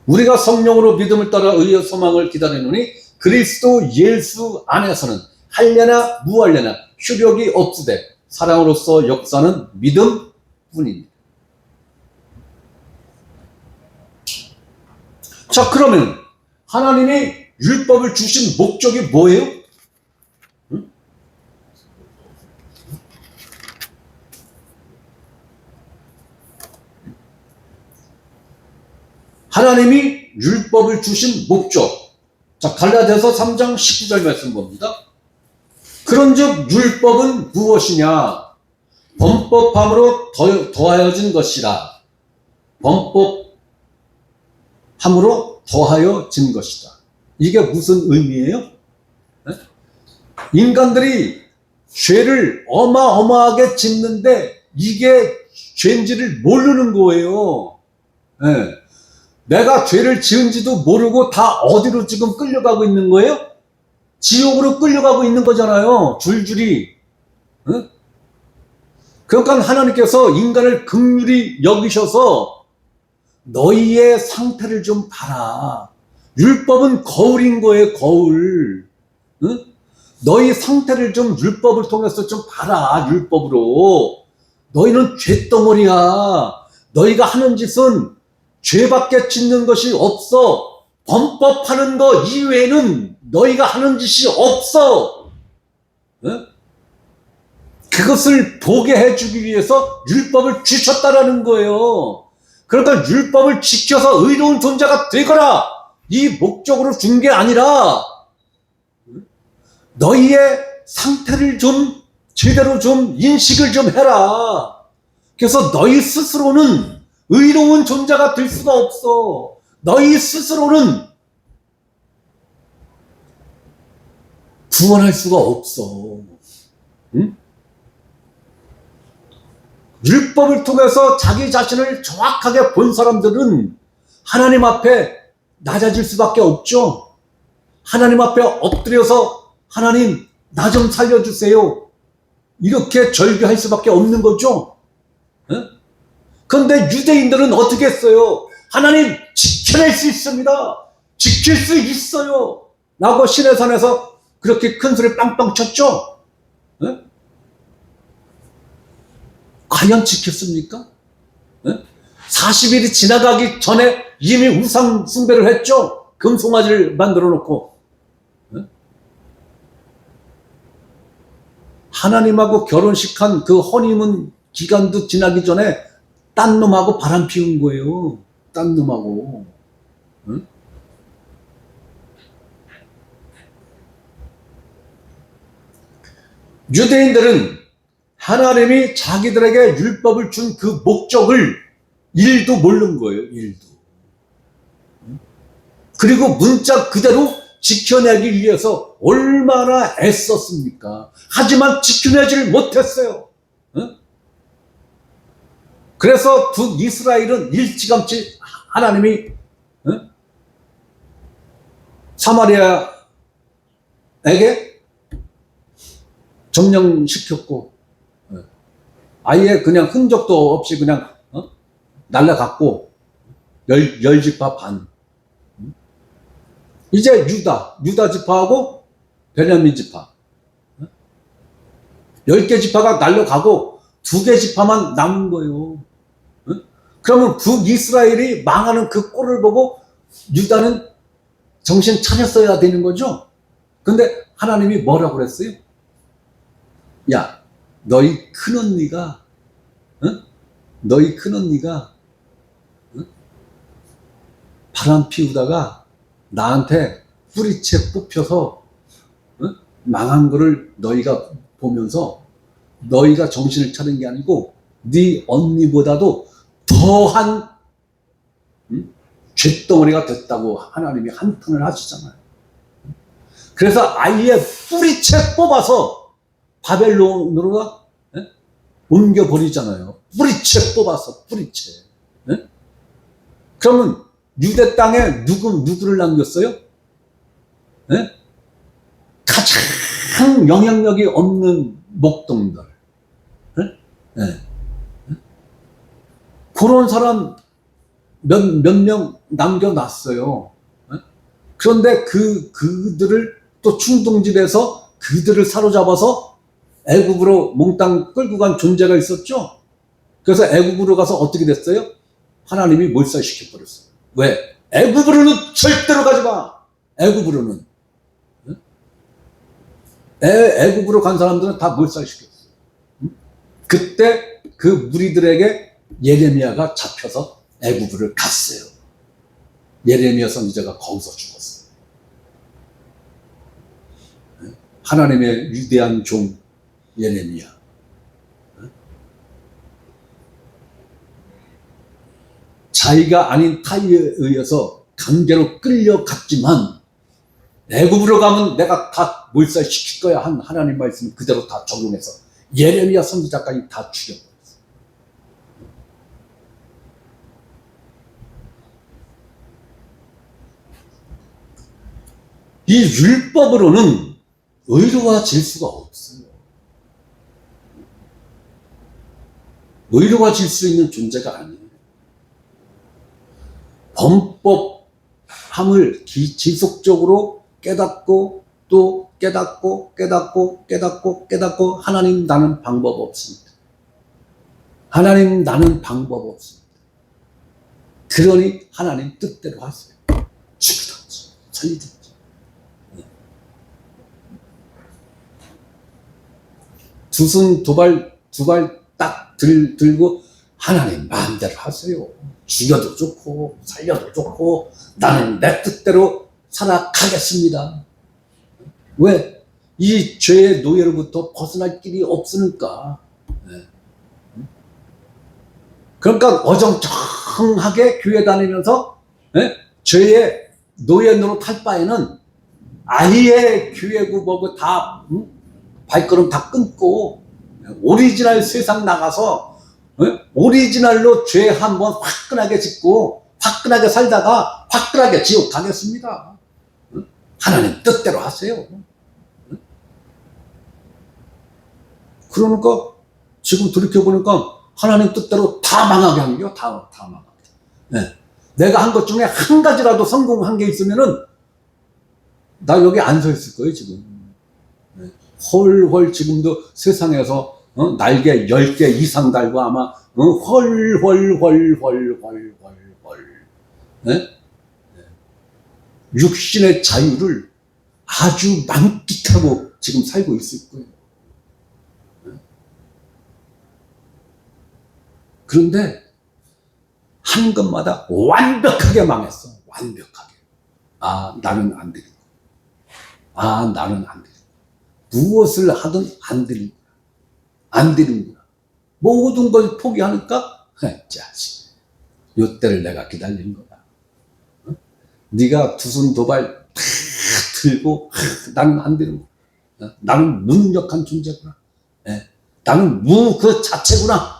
우리가 성령으로 믿음을 따라 의의 소망을 기다리노니 그리스도 예수 안에서는 할려나 무할려나 효력이 없으되 사랑으로서 역사는 믿음뿐입니다. 자, 그러면 하나님이 율법을 주신 목적이 뭐예요? 응? 하나님이 율법을 주신 목적. 자, 갈라디아서 3장 19절 말씀 봅니다. 그런즉 율법은 무엇이냐? 범법함으로 더하여진 것이라. 범법함으로 더하여진 것이다. 이게 무슨 의미예요? 네? 인간들이 죄를 어마어마하게 짓는데 이게 죄인지를 모르는 거예요. 네. 내가 죄를 지은지도 모르고 다 어디로 지금 끌려가고 있는 거예요? 지옥으로 끌려가고 있는 거잖아요. 줄줄이. 응? 그러니까 하나님께서 인간을 긍휼히 여기셔서 너희의 상태를 좀 봐라. 율법은 거울인 거예요. 거울. 응? 너희 상태를 좀 율법을 통해서 좀 봐라. 율법으로. 너희는 죄덩어리야. 너희가 하는 짓은 죄밖에 짓는 것이 없어. 범법하는 거 이외에는 너희가 하는 짓이 없어. 네? 그것을 보게 해주기 위해서 율법을 주셨다라는 거예요. 그러니까 율법을 지켜서 의로운 존재가 되거라. 이 목적으로 준 게 아니라 너희의 상태를 좀 제대로 좀 인식을 좀 해라. 그래서 너희 스스로는 의로운 존재가 될 수가 없어. 너희 스스로는 구원할 수가 없어. 응? 율법을 통해서 자기 자신을 정확하게 본 사람들은 하나님 앞에 낮아질 수밖에 없죠. 하나님 앞에 엎드려서 하나님 나 좀 살려주세요. 이렇게 절규할 수밖에 없는 거죠. 응? 그런데 유대인들은 어떻게 했어요? 하나님 지켜낼 수 있습니다. 지킬 수 있어요. 라고 시내산에서 그렇게 큰 소리 빵빵 쳤죠. 네? 과연 지켰습니까? 네? 40일이 지나가기 전에 이미 우상 숭배를 했죠. 금송아지를 만들어 놓고. 네? 하나님하고 결혼식한 그 허니문 기간도 지나기 전에 딴 놈하고 바람 피운 거예요. 딴 놈하고. 응? 유대인들은 하나님이 자기들에게 율법을 준 그 목적을 1도 모르는 거예요. 1도. 그리고 문자 그대로 지켜내기 위해서 얼마나 애썼습니까? 하지만 지켜내지를 못했어요. 응? 그래서 북이스라엘은 일찌감치 하나님이 사마리아에게 점령시켰고 아예 그냥 흔적도 없이 그냥 날라갔고 열지파 반. 이제 유다 지파하고 베냐민 지파. 10개 지파가 날려가고 2개 지파만 남은 거예요. 그러면 북이스라엘이 망하는 그 꼴을 보고 유다는 정신 차렸어야 되는 거죠. 근데 하나님이 뭐라고 그랬어요? 야, 너희 큰언니가 바람 피우다가 나한테 뿌리채 뽑혀서 망한 거를 너희가 보면서 너희가 정신을 차린 게 아니고 네 언니보다도 더한 쇳덩어리가 됐다고 하나님이 한탄을 하시잖아요. 그래서 아예 뿌리채 뽑아서 바벨론으로 옮겨버리잖아요. 뿌리채 뽑아서 뿌리채. 그러면 유대 땅에 누구를 남겼어요? 가장 영향력이 없는 목동들. 그런 사람 몇 명 남겨놨어요. 그런데 그들을 또 충동집에서 그들을 사로잡아서 애굽으로 몽땅 끌고 간 존재가 있었죠. 그래서 애굽으로 가서 어떻게 됐어요? 하나님이 몰살시켜버렸어요. 왜? 애굽으로는 절대로 가지 마. 애굽으로는. 애굽으로 간 사람들은 다 몰살시켰어요. 그때 그 무리들에게 예레미야가 잡혀서 애굽으로 갔어요. 예레미야 선지자가 거기서 죽었어요. 하나님의 위대한 종 예레미야. 자기가 아닌 타의에 의해서 강제로 끌려갔지만 애굽으로 가면 내가 다 몰살시킬 거야 한 하나님 말씀 그대로 다 적용해서 예레미야 선지자까지 다 죽여버렸어요. 이 율법으로는 의로워질 수가 없어요. 의로워질 수 있는 존재가 아니에요. 범법함을 지속적으로 깨닫고 또 깨닫고 하나님 나는 방법 없습니다. 하나님 나는 방법 없습니다. 그러니 하나님 뜻대로 하세요. 죽이든지 살리든지. 두 손 두 발 딱 들고 하나님 마음대로 하세요. 죽여도 좋고 살려도 좋고 나는 내 뜻대로 살아가겠습니다. 왜? 이 죄의 노예로부터 벗어날 길이 없으니까. 그러니까 어정쩡하게 교회 다니면서 죄의 노예 노릇할 바에는 아예 교회고 뭐고 다 발걸음 다 끊고 오리지널 세상 나가서 오리지널로 죄 한번 화끈하게 짓고 화끈하게 살다가 화끈하게 지옥 가겠습니다. 하나님 뜻대로 하세요. 그러니까 지금 돌이켜보니까 하나님 뜻대로 다 망하게 한 거예요. 다 망하게. 내가 한 것 중에 한 가지라도 성공한 게 있으면은 나 여기 안 서 있을 거예요 지금. 헐헐 지금도 세상에서 날개 10개 이상 달고 아마 헐헐헐헐헐헐 육신의 자유를 아주 만끽하고 지금 살고 있을 거예요. 그런데 한 것마다 완벽하게 망했어. 완벽하게. 아 나는 안 되겠다. 아 나는 안 되겠다. 무엇을 하든 안 되는구나. 안 되는구나. 모든 걸 포기하니까 자식 요때를 내가 기다린 거다. 네가 두 손 두 발 다 들고 나는 안 되는구나. 나는 무능력한 존재구나. 나는 그 자체구나.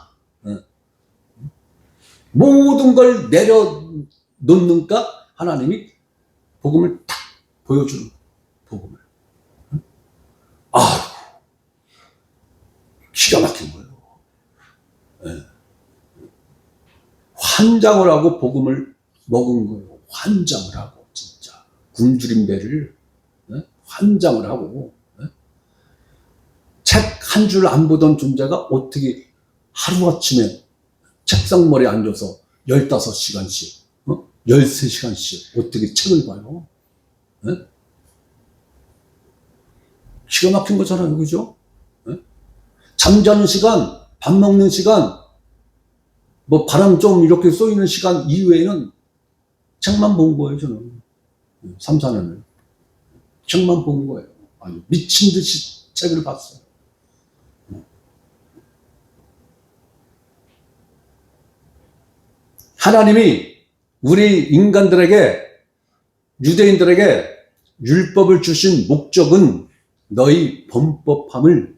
모든 걸 내려놓는가 하나님이 복음을 탁 보여주는 복음을. 아, 기가 막힌 거예요. 환장을 하고 복음을 먹은 거예요. 환장을 하고 진짜 굶주린 배를 환장을 하고 책 한 줄 안 보던 존재가 어떻게 하루아침에 책상머리에 앉아서 15시간씩 13시간씩 어떻게 책을 봐요? 기가 막힌 거잖아요. 그죠? 잠자는 시간, 밥 먹는 시간, 뭐 바람 좀 이렇게 쏘이는 시간 이외에는 책만 본 거예요. 저는 3, 4년을 책만 본 거예요. 아니, 미친 듯이 책을 봤어요. 하나님이 우리 인간들에게, 유대인들에게 율법을 주신 목적은 너희 범법함을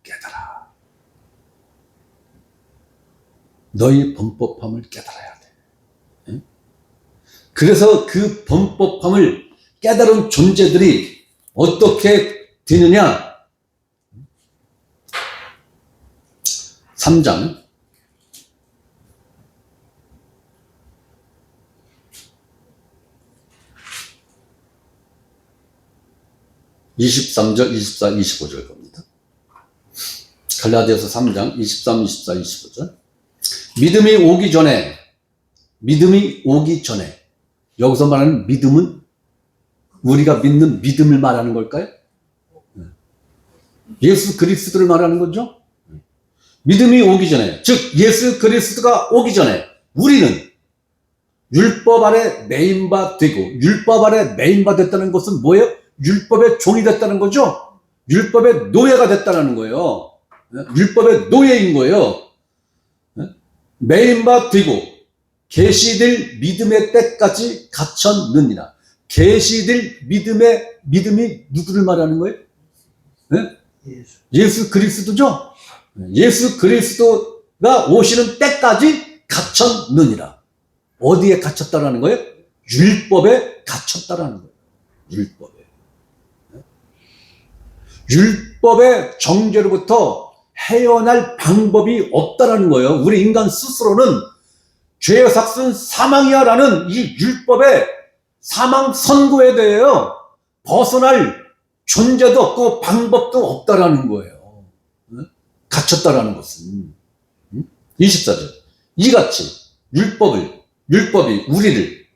깨달아. 너희 범법함을 깨달아야 돼. 그래서 그 범법함을 깨달은 존재들이 어떻게 되느냐? 3장 23절, 24, 25절 겁니다. 갈라디아서 3장 23, 24, 25절. 믿음이 오기 전에 여기서 말하는 믿음은 우리가 믿는 믿음을 말하는 걸까요? 예수 그리스도를 말하는 거죠? 믿음이 오기 전에, 즉 예수 그리스도가 오기 전에 우리는 율법 아래 매인바 되고, 율법 아래 매인바 됐다는 것은 뭐예요? 율법의 종이 됐다는 거죠? 율법의 노예가 됐다는 거예요. 율법의 노예인 거예요. 매인바 되고 계시될 믿음의 때까지 갇혔느니라. 계시될 믿음이 누구를 말하는 거예요? 예수 그리스도죠? 예수 그리스도가 오시는 때까지 갇혔느니라. 어디에 갇혔다라는 거예요? 율법에 갇혔다라는 거예요. 율법의 정죄로부터 헤어날 방법이 없다라는 거예요. 우리 인간 스스로는 죄의 삭은 사망이야라는 이 율법의 사망 선고에 대해요 벗어날 존재도 없고 방법도 없다라는 거예요. 갇혔다라는 것은. 24절. 이같이 율법이 우리를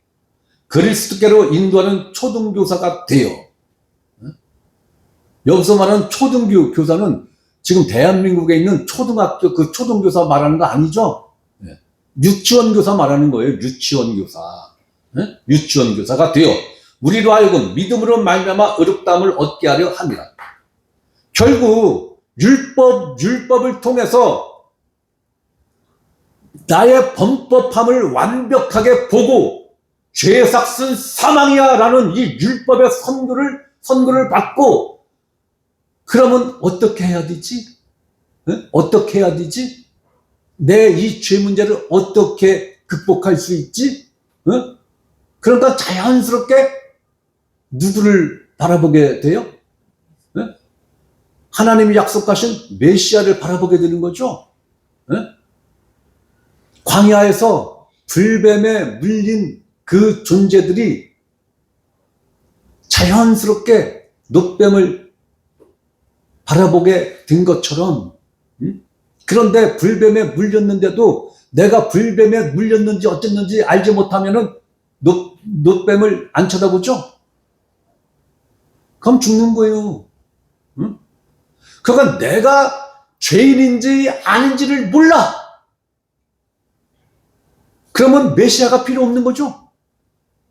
그리스도께로 인도하는 초등교사가 되어, 여기서 말하는 초등교사는 지금 대한민국에 있는 초등학교 그 초등교사 말하는 거 아니죠? 유치원 교사 말하는 거예요. 유치원 교사가 되어 우리로 하여금 믿음으로 말미암아 의롭다함을 얻게 하려 합니다. 결국 율법을 통해서 나의 범법함을 완벽하게 보고 죄의 삭은 사망이야 라는 이 율법의 선고를 받고, 그러면 어떻게 해야 되지? 어떻게 해야 되지? 내 이 죄 문제를 어떻게 극복할 수 있지? 그러니까 자연스럽게 누구를 바라보게 돼요? 하나님이 약속하신 메시아를 바라보게 되는 거죠. 광야에서 불뱀에 물린 그 존재들이 자연스럽게 놋뱀을 바라보게 된 것처럼, 그런데 불뱀에 물렸는데도 내가 불뱀에 물렸는지 어쨌는지 알지 못하면은 놋뱀을 안 쳐다보죠? 그럼 죽는 거예요. 그러니까 내가 죄인인지 아닌지를 몰라. 그러면 메시아가 필요 없는 거죠?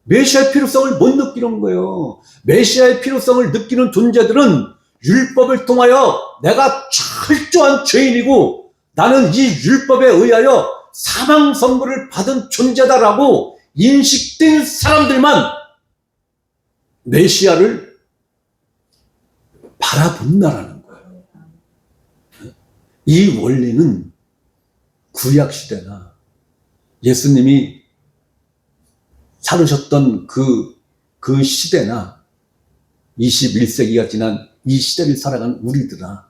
메시아의 필요성을 못 느끼는 거예요. 메시아의 필요성을 느끼는 존재들은 율법을 통하여 내가 철저한 죄인이고 나는 이 율법에 의하여 사망 선고를 받은 존재다라고 인식된 사람들만 메시아를 바라본다라는 거예요. 이 원리는 구약시대나 예수님이 살으셨던 그 시대나 21세기가 지난 이 시대를 살아가는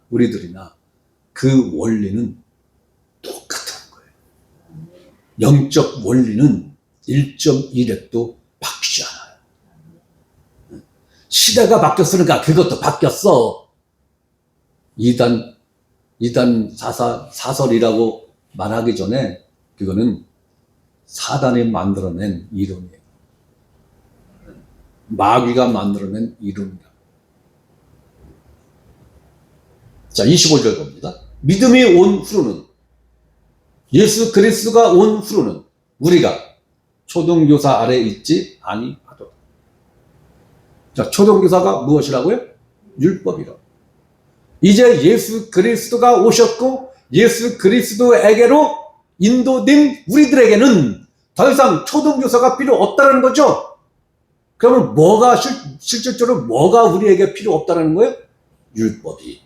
우리들이나 그 원리는 똑같은 거예요. 영적 원리는 1.1획도 바뀌지 않아요. 시대가 바뀌었으니까 그것도 바뀌었어. 이단 사설이라고 말하기 전에 그거는 사단이 만들어낸 이론이에요. 마귀가 만들어낸 이론이다. 자, 25절 봅니다. 믿음이 온 후로는, 예수 그리스도가 온 후로는 우리가 초등교사 아래 있지 아니하도다. 자, 초등교사가 무엇이라고요? 율법이라. 이제 예수 그리스도가 오셨고 예수 그리스도에게로 인도된 우리들에게는 더 이상 초등교사가 필요 없다는 거죠. 그러면 뭐가 실질적으로 뭐가 우리에게 필요 없다는 거예요? 율법이.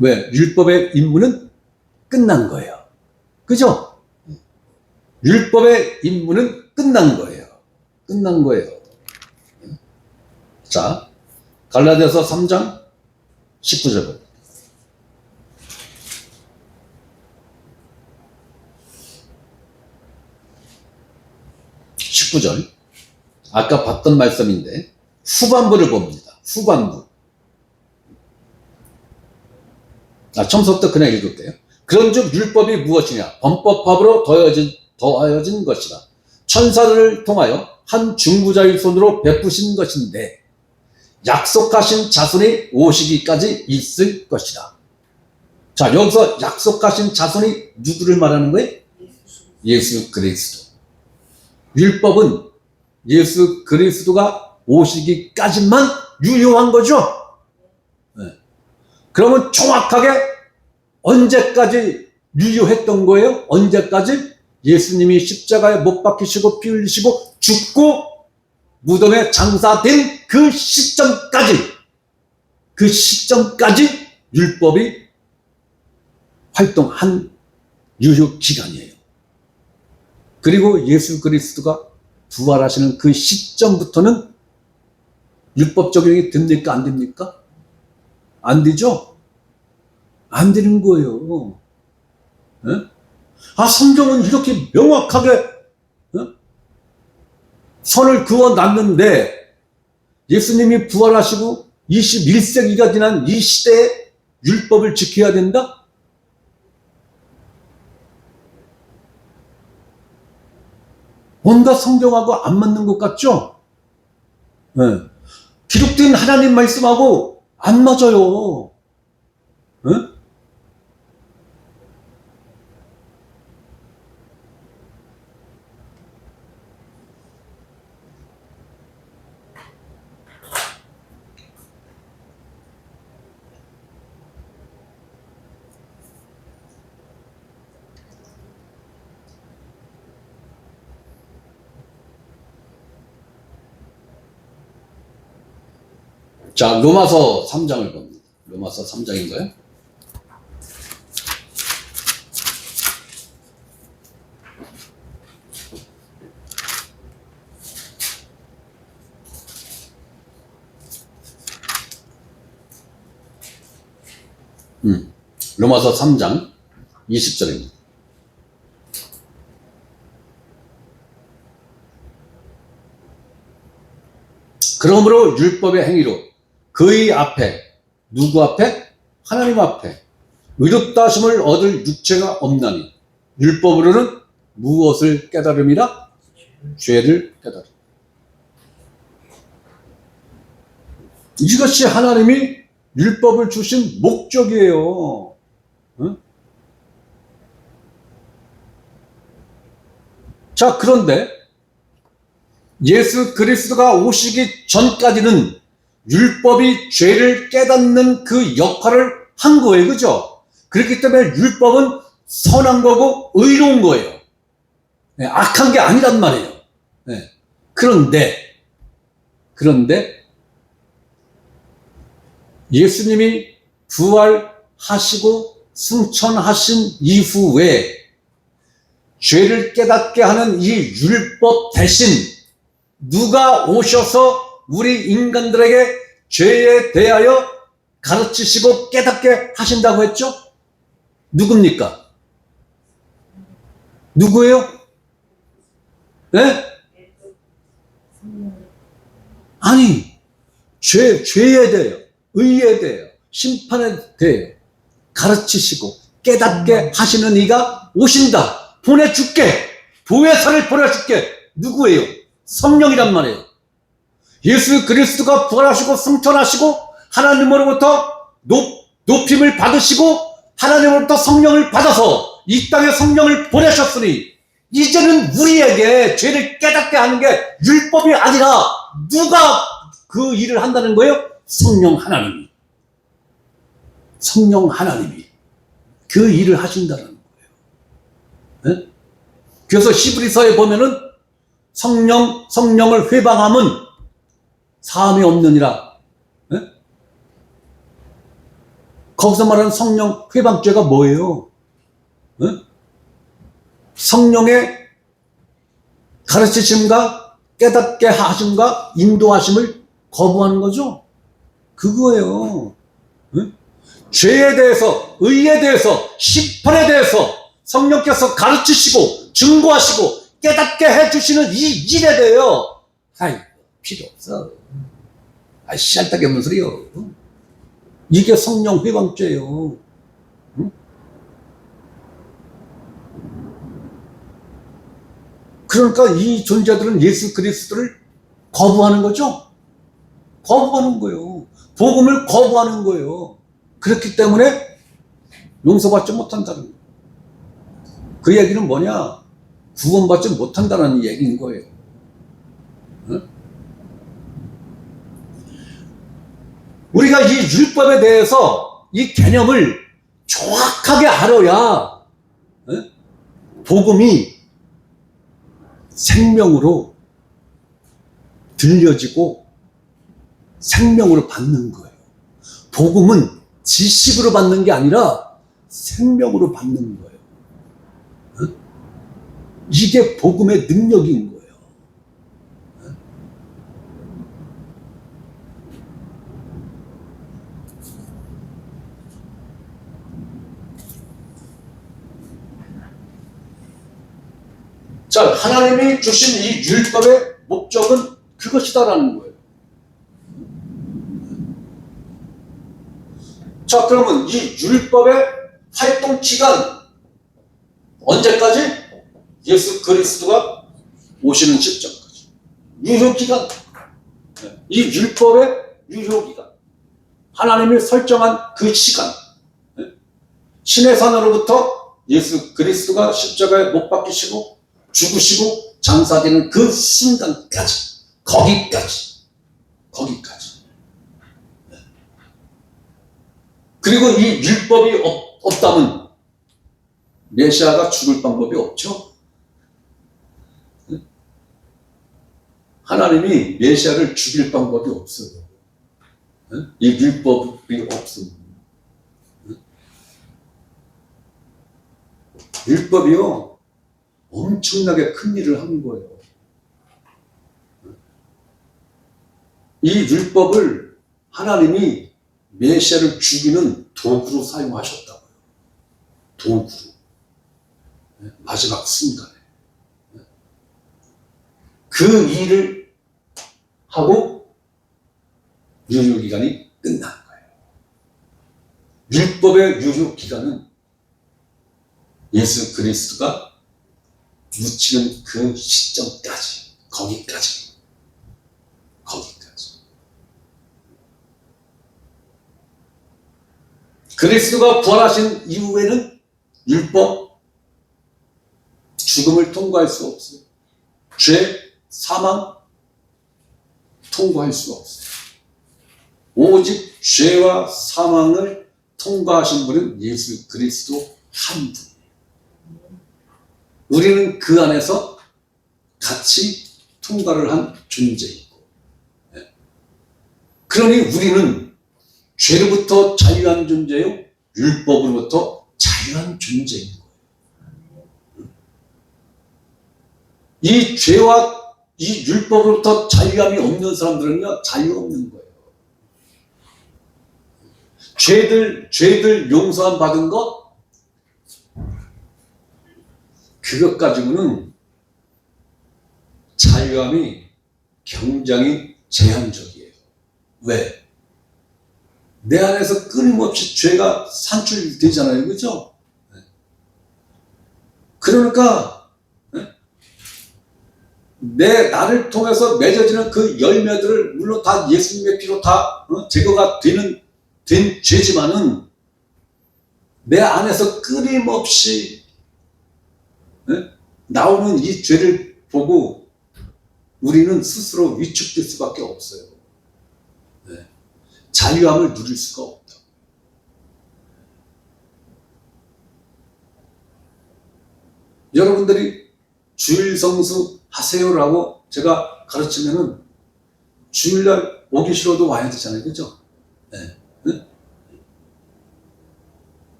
왜? 율법의 임무는 끝난 거예요. 그죠? 율법의 임무는 끝난 거예요. 끝난 거예요. 자, 갈라디아서 3장 19절. 19절. 아까 봤던 말씀인데 후반부를 봅니다. 후반부. 처음부터 그냥 읽을게요. 그런즉 율법이 무엇이냐? 범법합으로 더하여진 것이라. 천사를 통하여 한 중보자의 손으로 베푸신 것인데 약속하신 자손이 오시기까지 있을 것이라. 자, 여기서 약속하신 자손이 누구를 말하는 거예요? 예수 그리스도. 율법은 예수 그리스도가 오시기까지만 유효한 거죠. 네. 그러면 정확하게 언제까지 유효했던 거예요? 언제까지? 예수님이 십자가에 못 박히시고 피 흘리시고 죽고 무덤에 장사된 그 시점까지 율법이 활동한 유효 기간이에요. 그리고 예수 그리스도가 부활하시는 그 시점부터는 율법 적용이 됩니까? 안 됩니까? 안 되죠? 안 되는 거예요. 네? 성경은 이렇게 명확하게 선을 그어놨는데 예수님이 부활하시고 21세기가 지난 이 시대에 율법을 지켜야 된다? 뭔가 성경하고 안 맞는 것 같죠? 네. 기록된 하나님 말씀하고 안 맞아요. 네? 자, 로마서 3장을 봅니다. 로마서 3장인가요? 로마서 3장 20절입니다. 그러므로 율법의 행위로 그의 앞에, 누구 앞에? 하나님 앞에 의롭다 하심을 얻을 육체가 없나니 율법으로는 무엇을 깨달음이라? 죄를 깨달음. 이것이 하나님이 율법을 주신 목적이에요. 응? 자, 그런데 예수 그리스도가 오시기 전까지는 율법이 죄를 깨닫는 그 역할을 한 거예요. 그죠? 그렇기 때문에 율법은 선한 거고 의로운 거예요. 네, 악한 게 아니란 말이에요. 네. 그런데 예수님이 부활하시고 승천하신 이후에 죄를 깨닫게 하는 이 율법 대신 누가 오셔서 우리 인간들에게 죄에 대하여 가르치시고 깨닫게 하신다고 했죠? 누굽니까? 누구예요? 네? 아니, 죄에 대하여, 의에 대하여, 심판에 대하여 가르치시고 깨닫게 하시는 이가 오신다. 보내줄게. 보혜사를 보내줄게. 누구예요? 성령이란 말이에요. 예수 그리스도가 부활하시고 승천하시고 하나님으로부터 높임을 받으시고 하나님으로부터 성령을 받아서 이 땅에 성령을 보내셨으니 이제는 우리에게 죄를 깨닫게 하는 게 율법이 아니라 누가 그 일을 한다는 거예요? 성령 하나님이. 성령 하나님이 그 일을 하신다는 거예요. 네? 그래서 히브리서에 보면은 성령을 회방함은 사함이 없느니라. 네? 거기서 말하는 성령 회방죄가 뭐예요? 네? 성령의 가르치심과 깨닫게 하심과 인도하심을 거부하는 거죠. 그거예요. 네? 죄에 대해서, 의에 대해서, 심판에 대해서 성령께서 가르치시고 증거하시고 깨닫게 해주시는 이 일에 대하여 아이 필요 없어. 아 씨알딱이 없는 소리요. 이게 성령 회방죄예요. 응? 그러니까 이 존재들은 예수 그리스도를 거부하는 거죠. 거부하는 거예요. 복음을 거부하는 거예요. 그렇기 때문에 용서받지 못한다는 거예요. 그 얘기는 뭐냐? 구원받지 못한다는 얘기인 거예요. 응? 우리가 이 율법에 대해서 이 개념을 정확하게 알아야 응? 복음이 생명으로 들려지고 생명으로 받는 거예요. 복음은 지식으로 받는 게 아니라 생명으로 받는 거예요. 응? 이게 복음의 능력인 거예요. 응? 자, 하나님이 주신 이 율법의 목적은 그것이다라는 거예요. 자, 그러면 이 율법의 활동 기간 언제까지? 예수 그리스도가 오시는 시점까지. 유효기간. 이 율법의 유효기간. 하나님이 설정한 그 시간. 신의 산으로부터 예수 그리스도가 십자가에 못 박히시고 죽으시고 장사되는 그 순간까지. 거기까지. 그리고 이 율법이 없다면 메시아가 죽을 방법이 없죠. 하나님이 메시아를 죽일 방법이 없어요. 이 율법이 없으면. 율법이요, 엄청나게 큰 일을 하는 거예요. 이 율법을 하나님이 메시아를 죽이는 도구로 사용하셨다고요. 도구로. 마지막 순간에. 그 일을 하고 유효기간이 끝난 거예요. 율법의 유효기간은 예수 그리스도가 묻히는 그 시점까지, 거기까지. 그리스도가 부활하신 이후에는 율법, 죽음을 통과할 수 없어요. 죄, 사망, 통과할 수 없어요. 오직 죄와 사망을 통과하신 분은 예수 그리스도 한 분. 우리는 그 안에서 같이 통과를 한 존재이고, 그러니 우리는 죄로부터 자유한 존재요, 율법으로부터 자유한 존재인 거예요. 이 죄와 이 율법으로부터 자유함이 없는 사람들은요, 자유 없는 거예요. 죄들 용서함 받은 것, 그것 가지고는 자유함이 굉장히 제한적이에요. 왜? 내 안에서 끊임없이 죄가 산출되잖아요. 그죠? 그러니까 나를 통해서 맺어지는 그 열매들을 물론 다 예수님의 피로 다 제거가 된 죄지만은 내 안에서 끊임없이 나오는 이 죄를 보고 우리는 스스로 위축될 수밖에 없어요. 자유함을 누릴 수가 없다. 여러분들이 주일 성수 하세요라고 제가 가르치면은 주일날 오기 싫어도 와야 되잖아요. 그죠? 네. 네?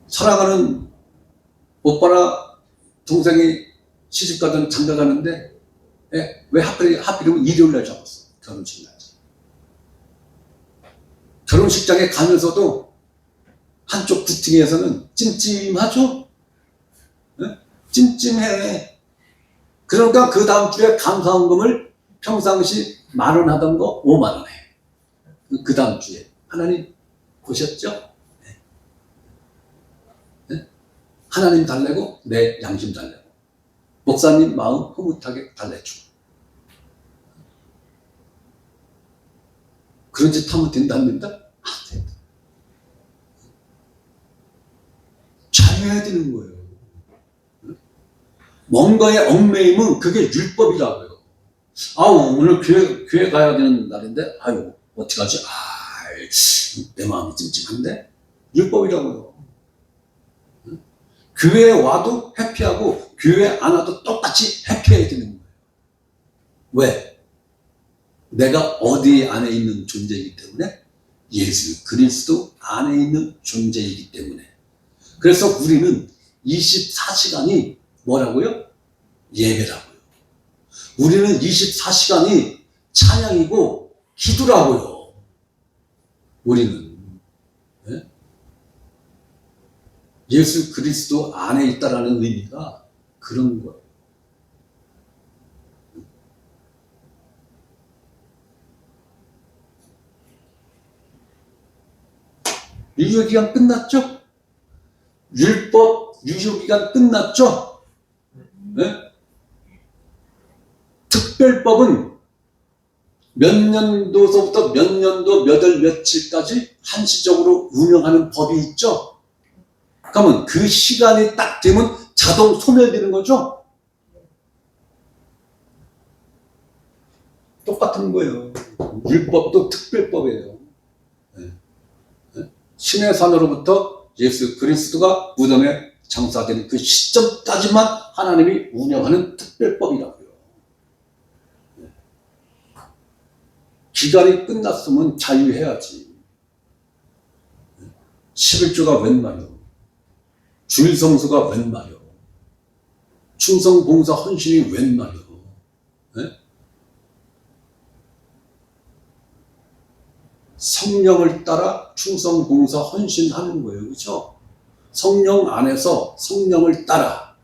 사랑하는 오빠나 동생이 시집 가든 장가 가는데 왜 하필이면 일요일날 잡았어. 결혼식 날. 결혼식장에 가면서도 한쪽 부팅에서는 찜찜하죠? 네? 찜찜해. 그러니까 그 다음 주에 감사헌금을 평상시 10,000원 하던 거 50,000원 해. 그 다음 주에. 하나님 보셨죠? 네. 네? 하나님 달래고 내 양심 달래고 목사님 마음 흐뭇하게 달래주고 그런 짓 하면 된답니다? 안 된다. 자유해야 되는 거예요. 뭔가에 얽매임은 그게 율법이라고요. 오늘 교회 가야 되는 날인데, 어떡하지? 내 마음이 찜찜한데? 율법이라고요. 교회에 와도 회피하고, 교회 안 와도 똑같이 회피해야 되는 거예요. 왜? 내가 어디 안에 있는 존재이기 때문에? 예수 그리스도 안에 있는 존재이기 때문에. 그래서 우리는 24시간이 뭐라고요? 예배라고요. 우리는 24시간이 찬양이고 기도라고요. 우리는 예수 그리스도 안에 있다라는 의미가 그런 거예요. 유효기간 끝났죠? 율법 유효기간 끝났죠? 네? 특별법은 몇 년도서부터 몇 년도 몇 월 며칠까지 한시적으로 운영하는 법이 있죠? 그러면 그 시간이 딱 되면 자동 소멸되는 거죠? 똑같은 거예요. 율법도 특별법이에요. 신의 산으로부터 예수 그리스도가 무덤에 장사되는 그 시점까지만 하나님이 운영하는 특별법이라고요. 기간이 끝났으면 자유해야지. 11조가 웬 말이요? 주일성수가 웬 말이요? 충성, 봉사, 헌신이 웬 말이요? 성령을 따라 충성, 봉사, 헌신하는 거예요. 그렇죠? 성령 안에서 성령을 따라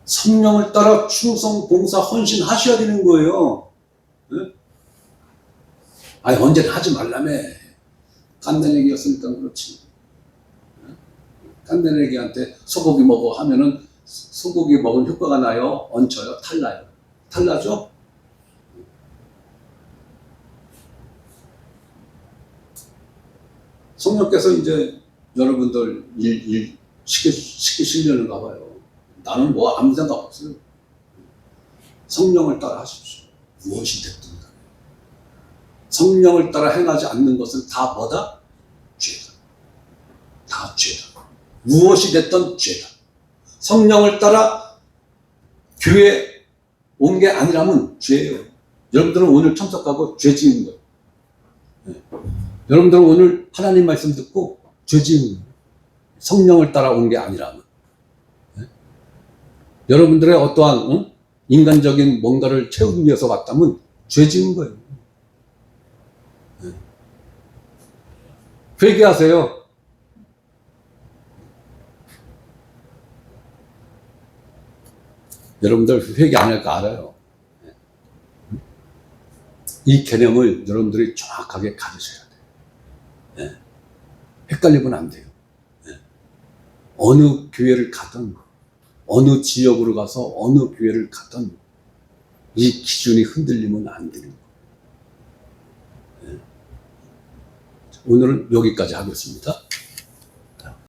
성령을 따라 충성, 봉사, 헌신하셔야 되는 거예요. 언제나 하지 말라며. 깐내내기였으니까 그렇지. 깐내내기한테 소고기 먹어 하면은 소고기 먹은 효과가 나요? 얹혀요? 탈나요? 탈나죠? 성령께서 이제 여러분들 일 시키시려는가 봐요. 나는 뭐 아무 생각 없어요. 성령을 따라 하십시오. 무엇이 됐든 간에. 성령을 따라 행하지 않는 것은 다 뭐다? 죄다. 다 죄다. 무엇이 됐든 죄다. 성령을 따라 교회 온 게 아니라면 죄예요. 여러분들은 오늘 참석하고 죄 지은 거예요. 여러분들은 오늘 하나님 말씀 듣고 죄 지은 거예요. 성령을 따라 온 게 아니라면. 여러분들의 어떠한 인간적인 뭔가를 채우기 위해서 왔다면 죄 지은 거예요. 회개하세요. 여러분들 회개 안 할 거 알아요. 이 개념을 여러분들이 정확하게 가지셔야 돼요. 예. 헷갈리면 안 돼요. 예. 어느 교회를 가든, 어느 지역으로 가서 어느 교회를 가든, 이 기준이 흔들리면 안 되는 거예요. 예. 오늘은 여기까지 하겠습니다.